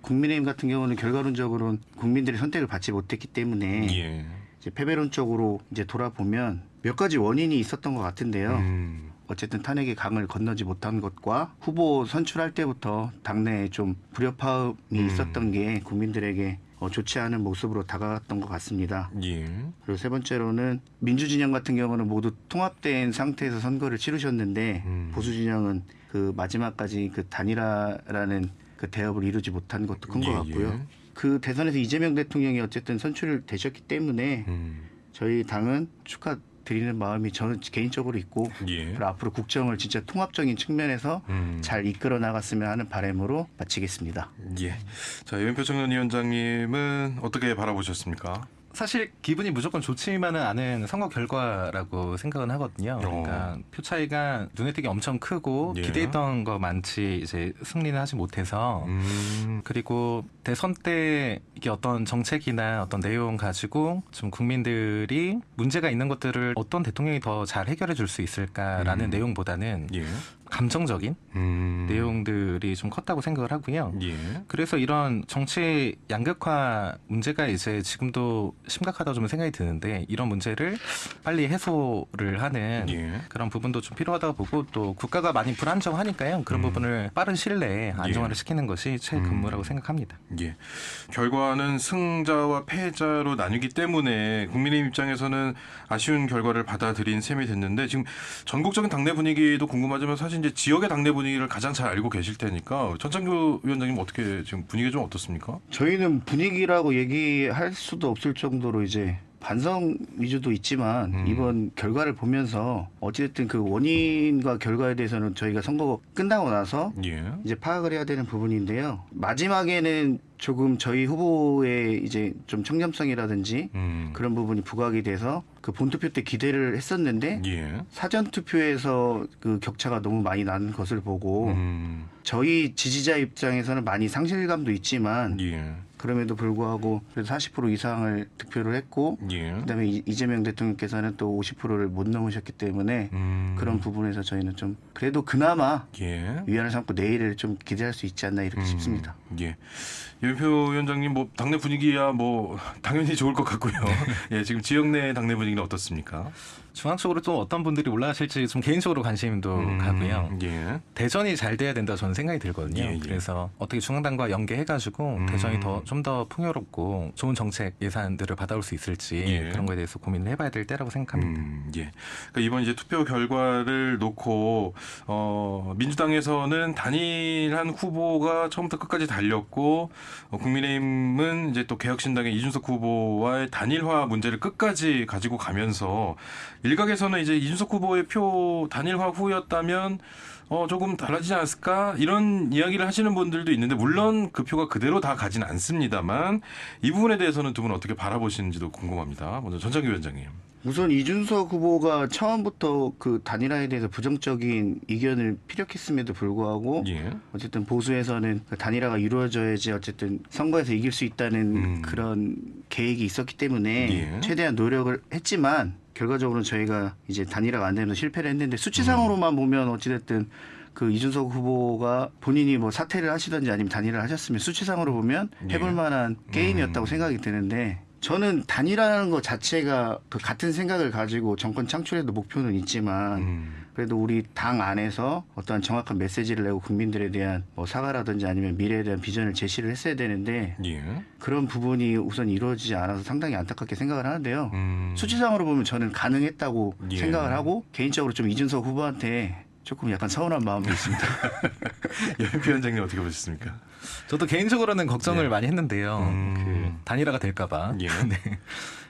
국민의힘 같은 경우는 결과론적으로는 국민들의 선택을 받지 못했기 때문에 예. 이제 패배론적으로 이제 돌아보면 몇 가지 원인이 있었던 것 같은데요. 어쨌든 탄핵의 강을 건너지 못한 것과 후보 선출할 때부터 당내에 좀 불협화음이 있었던 게 국민들에게 좋지 않은 모습으로 다가갔던 것 같습니다. 예. 그리고 세 번째로는 민주진영 같은 경우는 모두 통합된 상태에서 선거를 치르셨는데 보수진영은 그 마지막까지 그 단일화라는 그 대업을 이루지 못한 것도 큰 것 같고요. 예. 그 대선에서 이재명 대통령이 어쨌든 선출되셨기 때문에 저희 당은 축하드리는 마음이 저는 개인적으로 있고 예. 그리고 앞으로 국정을 진짜 통합적인 측면에서 잘 이끌어 나갔으면 하는 바람으로 마치겠습니다. 예. 자, 유현표 청년위원장님은 어떻게 바라보셨습니까? 사실 기분이 무조건 좋지만은 않은 선거 결과라고 생각은 하거든요. 그러니까 표 차이가 눈에 띄게 엄청 크고 예. 기대했던 것만치 이제 승리는 하지 못해서 그리고 대선 때 이게 어떤 정책이나 어떤 내용 가지고 좀 국민들이 문제가 있는 것들을 어떤 대통령이 더 잘 해결해 줄 수 있을까라는 내용보다는 예. 감정적인 내용들이 좀 컸다고 생각을 하고요. 예. 그래서 이런 정치 양극화 문제가 이제 지금도 심각하다고 좀 생각이 드는데 이런 문제를 빨리 해소를 하는 예. 그런 부분도 좀 필요하다고 보고 또 국가가 많이 불안정하니까요. 그런 부분을 빠른 시일 내에 안정화를 시키는 것이 최근무라고 생각합니다. 예. 결과는 승자와 패자로 나뉘기 때문에 국민의힘 입장에서는 아쉬운 결과를 받아들인 셈이 됐는데 지금 전국적인 당내 분위기도 궁금하지만 사실 이제 지역의 당내 분위기를 가장 잘 알고 계실 테니까 전창규 위원장님 어떻게 지금 분위기 좀 어떻습니까? 저희는 분위기라고 얘기할 수도 없을 정도로 이제 반성 위주도 있지만 이번 결과를 보면서 어찌됐든 그 원인과 결과에 대해서는 저희가 선거가 끝나고 나서 예. 이제 파악을 해야 되는 부분인데요. 마지막에는 조금 저희 후보의 이제 좀 청렴성이라든지 그런 부분이 부각이 돼서 그 본투표 때 기대를 했었는데 예. 사전 투표에서 그 격차가 너무 많이 나는 것을 보고 저희 지지자 입장에서는 많이 상실감도 있지만 예. 그럼에도 불구하고 그래도 40% 이상을 득표를 했고 예. 그다음에 이재명 대통령께서는 또 50%를 못 넘으셨기 때문에 그런 부분에서 저희는 좀 그래도 그나마 예. 위안을 삼고 내일을 좀 기대할 수 있지 않나 이렇게 싶습니다. 예. 유현표 위원장님 뭐 당내 분위기야 뭐 당연히 좋을 것 같고요. 예, 지금 지역 내 당내 분위기는 어떻습니까? 중앙적으로 또 어떤 분들이 올라가실지 좀 개인적으로 관심도 가고요. 예. 대전이 잘 돼야 된다 저는 생각이 들거든요. 예, 예. 그래서 어떻게 중앙당과 연계해가지고 대전이 좀 더 풍요롭고 좋은 정책 예산들을 받아올 수 있을지 예. 그런 거에 대해서 고민을 해봐야 될 때라고 생각합니다. 예. 그러니까 이번 이제 투표 결과를 놓고 민주당에서는 단일한 후보가 처음부터 끝까지 달렸고 국민의힘은 이제 또 개혁신당의 이준석 후보와의 단일화 문제를 끝까지 가지고 가면서 일각에서는 이제 이준석 후보의 표 단일화 후였다면 조금 달라지지 않았을까 이런 이야기를 하시는 분들도 있는데 물론 그 표가 그대로 다 가진 않습니다만 이 부분에 대해서는 두 분 어떻게 바라보시는지도 궁금합니다. 먼저 전창규 위원장님. 우선 이준석 후보가 처음부터 그 단일화에 대해서 부정적인 의견을 피력했음에도 불구하고 예. 어쨌든 보수에서는 그 단일화가 이루어져야지 어쨌든 선거에서 이길 수 있다는 그런 계획이 있었기 때문에 예. 최대한 노력을 했지만 결과적으로는 저희가 이제 단일화가 안 되면서 실패를 했는데 수치상으로만 보면 어찌됐든 그 이준석 후보가 본인이 뭐 사퇴를 하시든지 아니면 단일화를 하셨으면 수치상으로 보면 해볼 만한 게임이었다고 생각이 드는데 저는 단일화라는 것 자체가 그 같은 생각을 가지고 정권 창출에도 목표는 있지만 그래도 우리 당 안에서 어떤 정확한 메시지를 내고 국민들에 대한 뭐 사과라든지 아니면 미래에 대한 비전을 제시를 했어야 되는데 예. 그런 부분이 우선 이루어지지 않아서 상당히 안타깝게 생각을 하는데요. 수치상으로 보면 저는 가능했다고 예. 생각을 하고 개인적으로 좀 이준석 후보한테 조금 약간 서운한 마음이 있습니다. 연표 위원장님 어떻게 보셨습니까? 저도 개인적으로는 걱정을 네. 많이 했는데요. 그 단일화가 될까봐. 예. 네.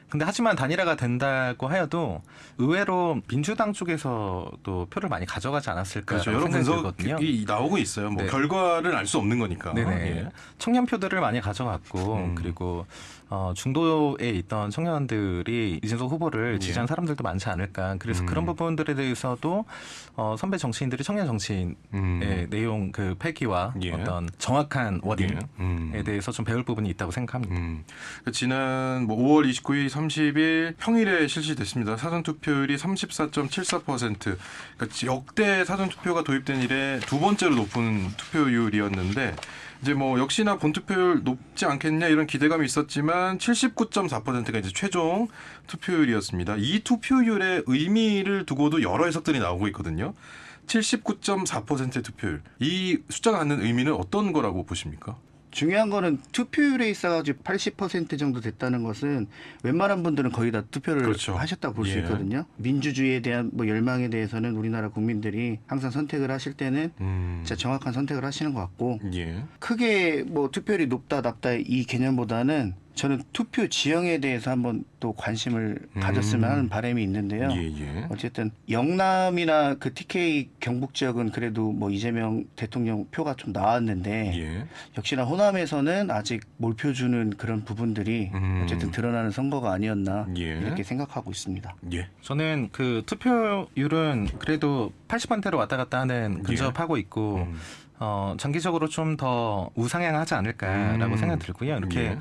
근데 하지만 단일화가 된다고 하여도 의외로 민주당 쪽에서도 표를 많이 가져가지 않았을까 그렇죠. 여러 생각이 들거든요. 분석이 나오고 있어요. 뭐 네. 결과를 알 수 없는 거니까. 네네. 예. 청년표들을 많이 가져갔고 그리고 중도에 있던 청년들이 이준석 후보를 지지한 사람들도 많지 않을까. 그래서 그런 부분들에 대해서도 선배 정치인들이 청년 정치인의 내용 그 폐기와 예. 어떤 정확한 워딩에 예. 대해서 좀 배울 부분이 있다고 생각합니다. 지난 뭐 5월 29일, 30일 평일에 실시됐습니다. 사전투표율이 34.74%. 그러니까 역대 사전투표가 도입된 이래 두 번째로 높은 투표율이었는데 이제 뭐 역시나 본투표율 높지 않겠냐 이런 기대감이 있었지만 79.4%가 이제 최종 투표율이었습니다. 이 투표율의 의미를 두고도 여러 해석들이 나오고 있거든요. 79.4%의 투표율. 이 숫자가 갖는 의미는 어떤 거라고 보십니까? 중요한 거는 투표율에 있어가지고 80% 정도 됐다는 것은 웬만한 분들은 거의 다 투표를 그렇죠. 하셨다고 볼 수 예. 있거든요. 민주주의에 대한 뭐 열망에 대해서는 우리나라 국민들이 항상 선택을 하실 때는 진짜 정확한 선택을 하시는 것 같고 예. 크게 뭐 투표율이 높다 낮다 이 개념보다는 저는 투표 지형에 대해서 한번 또 관심을 가졌으면 하는 바람이 있는데요. 예. 어쨌든 영남이나 그 TK 경북 지역은 그래도 뭐 이재명 대통령 표가 좀 나왔는데 예. 역시나 호남에서는 아직 몰표 주는 그런 부분들이 어쨌든 드러나는 선거가 아니었나 예. 이렇게 생각하고 있습니다. 예. 저는 그 투표율은 그래도 80%로 왔다 갔다 하는 근접하고 있고 장기적으로 좀 더 우상향하지 않을까라고 생각 들고요. 이렇게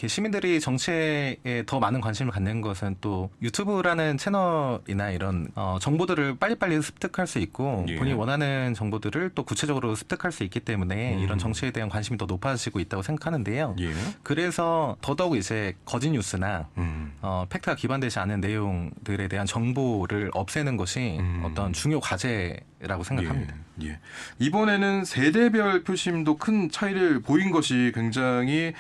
시민들이 정치에 더 많은 관심을 갖는 것은 또 유튜브라는 채널이나 이런 정보들을 빨리빨리 습득할 수 있고 예. 본인이 원하는 정보들을 또 구체적으로 습득할 수 있기 때문에 이런 정치에 대한 관심이 더 높아지고 있다고 생각하는데요. 예. 그래서 더더욱 이제 거짓 뉴스나 팩트가 기반되지 않은 내용들에 대한 정보를 없애는 것이 어떤 중요 과제라고 생각합니다. 예. 이번에는 세대별 표심도 큰 차이를 보인 것이 굉장히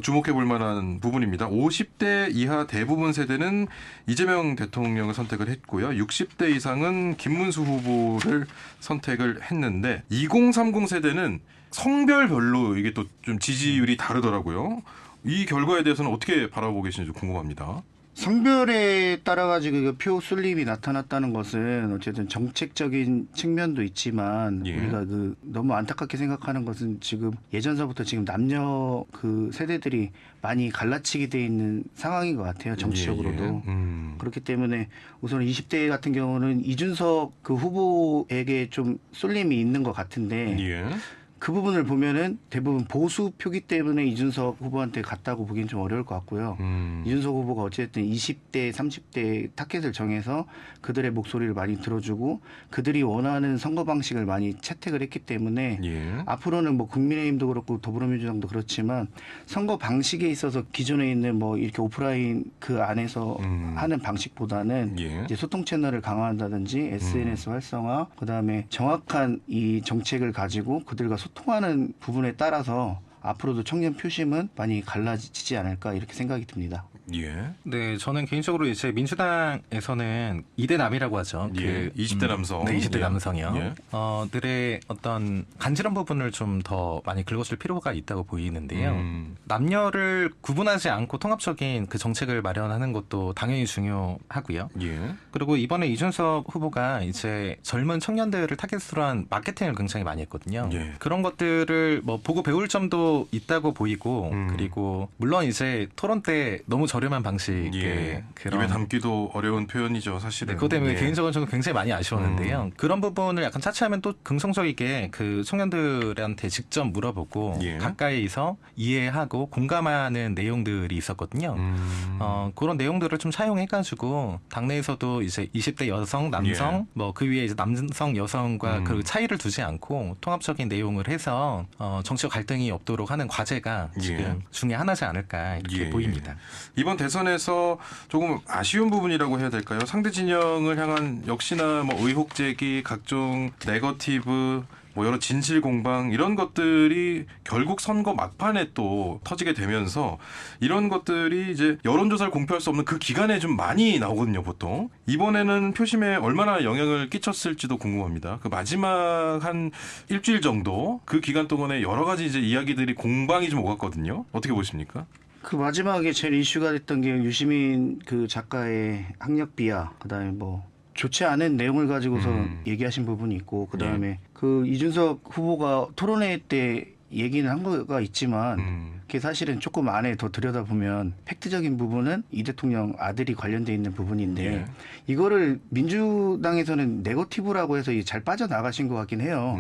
주목해 볼 만한 부분입니다. 50대 이하 대부분 세대는 이재명 대통령을 선택을 했고요. 60대 이상은 김문수 후보를 선택을 했는데 2030 세대는 성별별로 이게 또 좀 지지율이 다르더라고요. 이 결과에 대해서는 어떻게 바라보고 계시는지 궁금합니다. 성별에 따라 가지고 표 쏠림이 나타났다는 것은 어쨌든 정책적인 측면도 있지만 예. 우리가 그 너무 안타깝게 생각하는 것은 지금 예전서부터 지금 남녀 그 세대들이 많이 갈라치게 돼 있는 상황인 것 같아요. 정치적으로도. 그렇기 때문에 우선 20대 같은 경우는 이준석 그 후보에게 좀 쏠림이 있는 것 같은데 예. 그 부분을 보면은 대부분 보수 표기 때문에 이준석 후보한테 갔다고 보기엔 좀 어려울 것 같고요. 이준석 후보가 어쨌든 20대, 30대 타겟을 정해서 그들의 목소리를 많이 들어주고 그들이 원하는 선거 방식을 많이 채택을 했기 때문에 예. 앞으로는 뭐 국민의힘도 그렇고 더불어민주당도 그렇지만 선거 방식에 있어서 기존에 있는 뭐 이렇게 오프라인 그 안에서 하는 방식보다는 예. 이제 소통 채널을 강화한다든지 SNS 활성화, 그다음에 정확한 이 정책을 가지고 그들과 소통하는 부분에 따라서 앞으로도 청년 표심은 많이 갈라지지 않을까 이렇게 생각이 듭니다. 예. 네, 저는 개인적으로 이제 민주당에서는 2대 남이라고 하죠. 예. 20대 남성. 네, 20대 예. 남성이요. 예. 들의 어떤 간지런 부분을 좀 더 많이 긁어줄 필요가 있다고 보이는데요. 남녀를 구분하지 않고 통합적인 그 정책을 마련하는 것도 당연히 중요하고요. 예. 그리고 이번에 이준석 후보가 이제 젊은 청년들을 타겟으로 한 마케팅을 굉장히 많이 했거든요. 예. 그런 것들을 뭐 보고 배울 점도 있다고 보이고 그리고 물론 이제 토론 때 너무 저렴한 방식의 예. 그런 입에 담기도 어려운 표현이죠, 사실은. 네, 그것 때문에 예. 개인적으로 저는 굉장히 많이 아쉬웠는데요. 그런 부분을 약간 차치하면 또 긍정적이게 그 청년들한테 직접 물어보고 예. 가까이서 이해하고 공감하는 내용들이 있었거든요. 그런 내용들을 좀 차용해가지고 당내에서도 이제 20대 여성, 남성, 예. 뭐 그 위에 이제 남성, 여성과 그 차이를 두지 않고 통합적인 내용을 해서 정치적 갈등이 없도록 하는 과제가 지금 예. 중에 하나지 않을까 이렇게 예. 보입니다. 이번 대선에서 조금 아쉬운 부분이라고 해야 될까요? 상대 진영을 향한 역시나 뭐 의혹 제기, 각종 네거티브, 뭐 여러 진실 공방 이런 것들이 결국 선거 막판에 또 터지게 되면서 이런 것들이 이제 여론조사를 공표할 수 없는 그 기간에 좀 많이 나오거든요, 보통. 이번에는 표심에 얼마나 영향을 끼쳤을지도 궁금합니다. 그 마지막 한 일주일 정도 그 기간 동안에 여러 가지 이제 이야기들이 공방이 좀 오갔거든요. 어떻게 보십니까? 그 마지막에 제일 이슈가 됐던 게 유시민 그 작가의 학력 비하, 그다음에 뭐 좋지 않은 내용을 가지고서 얘기하신 부분이 있고, 그다음에 그 이준석 후보가 토론회 때 얘기는 한 거가 있지만 그게 사실은 조금 안에 더 들여다보면 팩트적인 부분은 이 대통령 아들이 관련돼 있는 부분인데 이거를 민주당에서는 네거티브라고 해서 잘 빠져나가신 것 같긴 해요.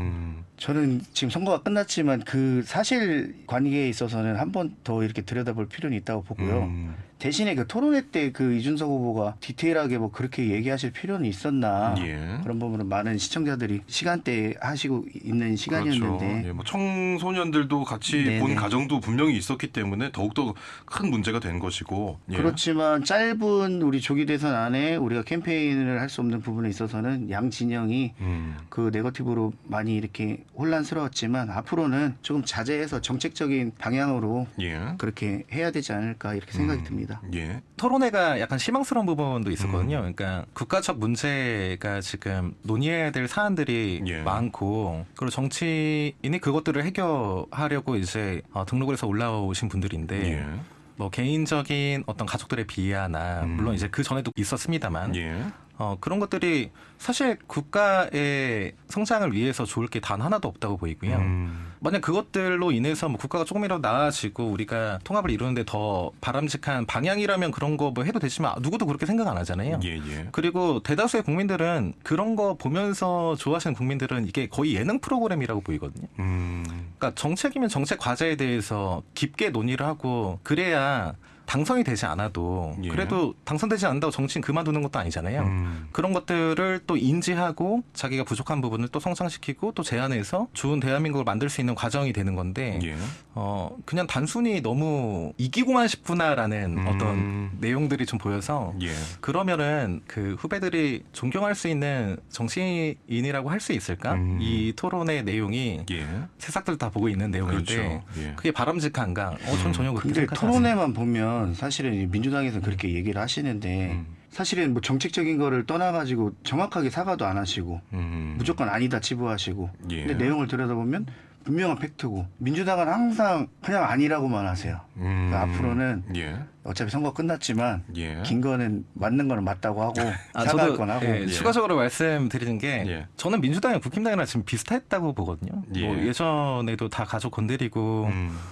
저는 지금 선거가 끝났지만 그 사실 관계에 있어서는 한 번 더 이렇게 들여다볼 필요는 있다고 보고요. 대신에 그 토론회 때 그 이준석 후보가 디테일하게 뭐 그렇게 얘기하실 필요는 있었나, 그런 부분은 많은 시청자들이 시간대에 하시고 있는 시간이었는데, 그렇죠. 예, 뭐 청소년들도 같이 네네. 본 가정도 분명히 있었기 때문에 더욱더 큰 문제가 된 것이고. 예. 그렇지만 짧은 우리 조기 대선 안에 우리가 캠페인을 할 수 없는 부분에 있어서는 양 진영이 그 네거티브로 많이 이렇게 혼란스러웠지만 앞으로는 조금 자제해서 정책적인 방향으로 예. 그렇게 해야 되지 않을까 이렇게 생각이 듭니다. 예. 토론회가 약간 실망스러운 부분도 있었거든요. 그러니까 국가적 문제가 지금 논의해야 될 사안들이 예. 많고, 그리고 정치인이 그것들을 해결하려고 이제 등록을 해서 올라오신 분들인데, 예. 뭐 개인적인 어떤 가족들의 비하나 물론 이제 그 전에도 있었습니다만 예. 그런 것들이 사실 국가의 성장을 위해서 좋을 게 단 하나도 없다고 보이고요. 만약 그것들로 인해서 뭐 국가가 조금이라도 나아지고 우리가 통합을 이루는데 더 바람직한 방향이라면 그런 거 뭐 해도 되지만 누구도 그렇게 생각 안 하잖아요. 예. 예. 그리고 대다수의 국민들은 그런 거 보면서 좋아하시는 국민들은 이게 거의 예능 프로그램이라고 보이거든요. 그러니까 정책이면 정책 과제에 대해서 깊게 논의를 하고 그래야 당선이 되지 않아도 예. 그래도 당선되지 않는다고 정치인 그만두는 것도 아니잖아요. 그런 것들을 또 인지하고 자기가 부족한 부분을 또 성장시키고 또 제안해서 좋은 대한민국을 만들 수 있는 과정이 되는 건데 예. 그냥 단순히 너무 이기고만 싶구나라는 어떤 내용들이 좀 보여서 예. 그러면은 그 후배들이 존경할 수 있는 정치인이라고 할 수 있을까? 이 토론의 내용이 예. 새싹들 다 보고 있는 내용인데 그렇죠. 예. 그게 바람직한가? 전 전혀 그렇게 근데 생각하지 않습니다. 토론회만 보면 사실은 민주당에서 그렇게 얘기를 하시는데 사실은 뭐 정책적인 거를 떠나가지고 정확하게 사과도 안 하시고 무조건 아니다 치부하시고 예. 근데 내용을 들여다보면 분명한 팩트고 민주당은 항상 그냥 아니라고만 하세요. 그러니까 앞으로는 예. 어차피 선거 끝났지만 예. 긴 거는 맞는 거는 맞다고 하고 사과할 저도 건 하고 예, 추가적으로 말씀드리는 게 예. 저는 민주당이 국힘당이랑 지금 비슷했다고 보거든요. 예. 뭐 예전에도 다 가족 건드리고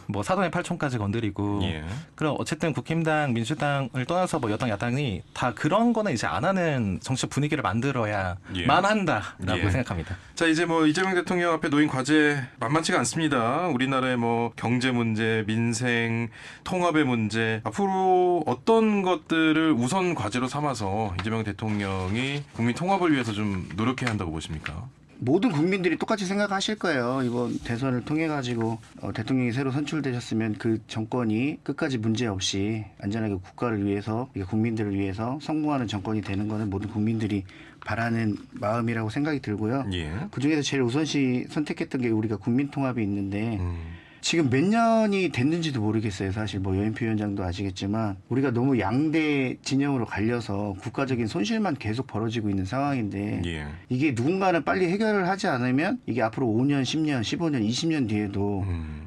뭐 사돈의 팔촌까지 건드리고 예. 그럼 어쨌든 국힘당, 민주당을 떠나서 뭐 여당, 야당이 다 그런 거는 이제 안 하는 정치적 분위기를 만들어야만 예. 한다라고 예. 생각합니다. 자, 이제 뭐 이재명 대통령 앞에 놓인 과제 만만치가 않습니다. 우리나라의 뭐 경제 문제, 민생, 통합의 문제, 앞으로 어떤 것들을 우선 과제로 삼아서 이재명 대통령이 국민 통합을 위해서 좀 노력해야 한다고 보십니까? 모든 국민들이 똑같이 생각하실 거예요. 이번 대선을 통해 가지고 대통령이 새로 선출되셨으면 그 정권이 끝까지 문제 없이 안전하게 국가를 위해서 국민들을 위해서 성공하는 정권이 되는 거는 모든 국민들이 바라는 마음이라고 생각이 들고요. 예. 그중에서 제일 우선시 선택했던 게 우리가 국민통합이 있는데 지금 몇 년이 됐는지도 모르겠어요. 사실 뭐 여인표 위원장도 아시겠지만 우리가 너무 양대 진영으로 갈려서 국가적인 손실만 계속 벌어지고 있는 상황인데 예. 이게 누군가는 빨리 해결을 하지 않으면 이게 앞으로 5년, 10년, 15년, 20년 뒤에도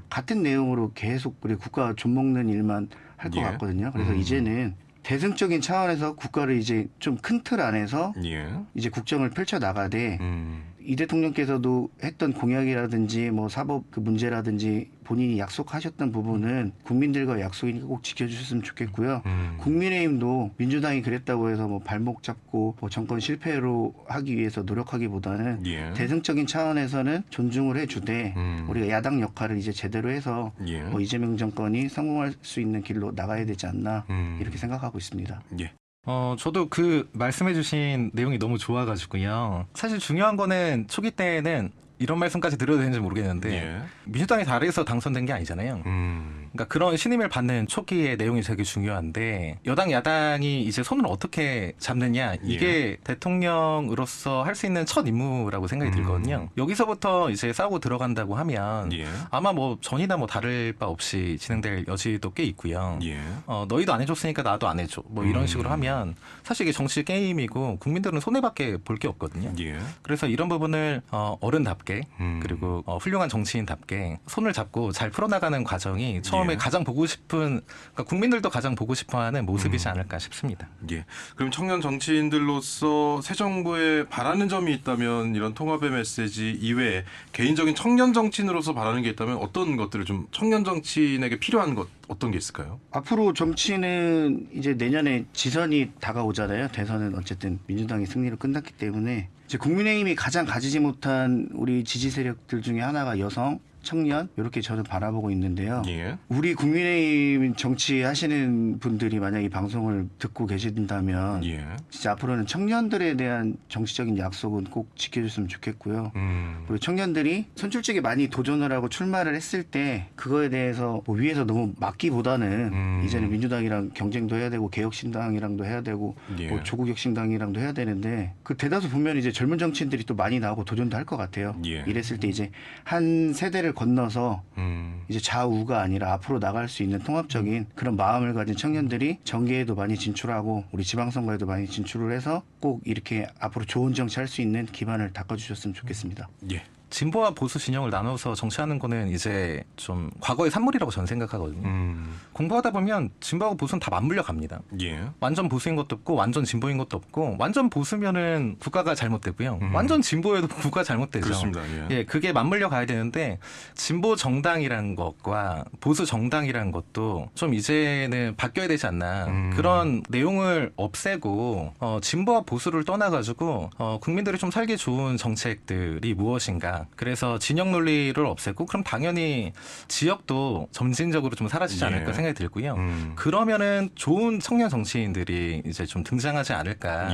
같은 내용으로 계속 우리 국가 좀먹는 일만 할 것 예. 같거든요. 그래서 이제는 대승적인 차원에서 국가를 이제 좀 큰 틀 안에서 예. 이제 국정을 펼쳐 나가되 이 대통령께서도 했던 공약이라든지 뭐 사법 그 문제라든지 본인이 약속하셨던 부분은 국민들과 약속이니까 꼭 지켜주셨으면 좋겠고요. 국민의힘도 민주당이 그랬다고 해서 뭐 발목 잡고 뭐 정권 실패로 하기 위해서 노력하기보다는 예. 대승적인 차원에서는 존중을 해주되 우리가 야당 역할을 이제 제대로 해서 예. 뭐 이재명 정권이 성공할 수 있는 길로 나가야 되지 않나 이렇게 생각하고 있습니다. 예. 저도 그 말씀해주신 내용이 너무 좋아가지고요. 사실 중요한 거는 초기 때는 이런 말씀까지 드려도 되는지 모르겠는데 예. 민주당이 잘해서 당선된 게 아니잖아요. 그러니까 그런 신임을 받는 초기의 내용이 되게 중요한데 여당 야당이 이제 손을 어떻게 잡느냐 이게 대통령으로서 할 수 있는 첫 임무라고 생각이 들거든요. 여기서부터 이제 싸우고 들어간다고 하면 아마 뭐 전이나 뭐 다를 바 없이 진행될 여지도 꽤 있고요. 너희도 안 해줬으니까 나도 안 해줘. 뭐 이런 식으로 하면 사실 이게 정치 게임이고 국민들은 손해밖에 볼 게 없거든요. 그래서 이런 부분을 어른답게 그리고 훌륭한 정치인답게 손을 잡고 잘 풀어나가는 과정이 처음에 가장 보고 싶은 그러니까 국민들도 가장 보고 싶어하는 모습이지 않을까 싶습니다. 그럼 청년 정치인들로서 새 정부에 바라는 점이 있다면 이런 통합의 메시지 이외에 개인적인 청년 정치인으로서 바라는 게 있다면 어떤 것들을 좀 청년 정치인에게 필요한 것 어떤 게 있을까요? 앞으로 정치는 이제 내년에 지선이 다가오잖아요. 대선은 어쨌든 민주당이 승리로 끝났기 때문에 이제 국민의힘이 가장 가지지 못한 우리 지지 세력들 중에 하나가 여성, 청년 이렇게 저는 바라보고 있는데요. 우리 국민의힘 정치하시는 분들이 만약 이 방송을 듣고 계신다면 진짜 앞으로는 청년들에 대한 정치적인 약속은 꼭 지켜줬으면 좋겠고요. 그리고 청년들이 선출직에 많이 도전을 하고 출마를 했을 때 그거에 대해서 뭐 위에서 너무 막기보다는 이제는 민주당이랑 경쟁도 해야 되고 개혁신당이랑도 해야 되고 뭐 조국혁신당이랑도 해야 되는데 그 대다수 보면 이제 젊은 정치인들이 또 많이 나오고 도전도 할 것 같아요. 이랬을 때 이제 한 세대를 건너서 이제 좌우가 아니라 앞으로 나갈 수 있는 통합적인 그런 마음을 가진 청년들이 정계에도 많이 진출하고 우리 지방선거에도 많이 진출을 해서 꼭 이렇게 앞으로 좋은 정치할 수 있는 기반을 닦아주셨으면 좋겠습니다. 진보와 보수 진영을 나눠서 정치하는 거는 이제 좀 과거의 산물이라고 저는 생각하거든요. 공부하다 보면 진보하고 보수는 다 맞물려 갑니다. 완전 보수인 것도 없고 완전 진보인 것도 없고 완전 보수면은 국가가 잘못되고요. 완전 진보에도 국가가 잘못되죠. 그렇습니다. 그게 맞물려 가야 되는데 진보 정당이라는 것과 보수 정당이라는 것도 좀 이제는 바뀌어야 되지 않나. 그런 내용을 없애고 진보와 보수를 떠나가지고 국민들이 좀 살기 좋은 정책들이 무엇인가. 그래서 진영 논리를 없애고 그럼 당연히 지역도 점진적으로 좀 사라지지 않을까 생각이 들고요. 그러면은 좋은 청년 정치인들이 이제 좀 등장하지 않을까.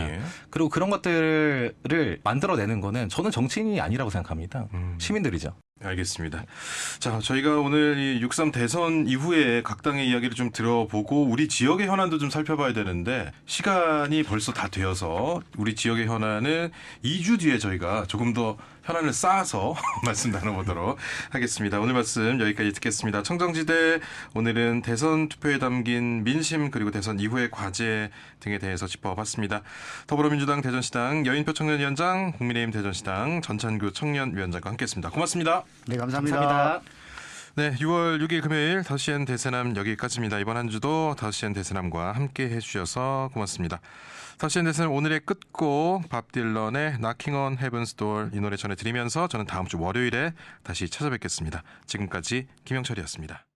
그리고 그런 것들을 만들어내는 거는 저는 정치인이 아니라고 생각합니다. 시민들이죠. 알겠습니다. 자, 저희가 오늘 이 6.3 대선 이후에 각 당의 이야기를 좀 들어보고 우리 지역의 현안도 좀 살펴봐야 되는데 시간이 벌써 다 되어서 우리 지역의 현안은 2주 뒤에 저희가 조금 더 현안을 쌓아서 말씀 나눠보도록 하겠습니다. 오늘 말씀 여기까지 듣겠습니다. 청정지대 오늘은 대선 투표에 담긴 민심 그리고 대선 이후의 과제 등에 대해서 짚어봤습니다. 더불어민주당 대전시당 여인표 청년위원장, 국민의힘 대전시당 전찬규 청년위원장과 함께했습니다. 고맙습니다. 네, 감사합니다. 네, 6월 6일 금요일 5시엔 대세남 여기까지입니다. 이번 한 주도 5시엔 대세남과 함께 해주셔서 고맙습니다. 5시엔 대세남 오늘의 끝곡 밥 딜런의 Knocking on Heaven's Door 이 노래 전해드리면서 저는 다음 주 월요일에 다시 찾아뵙겠습니다. 지금까지 김영철이었습니다.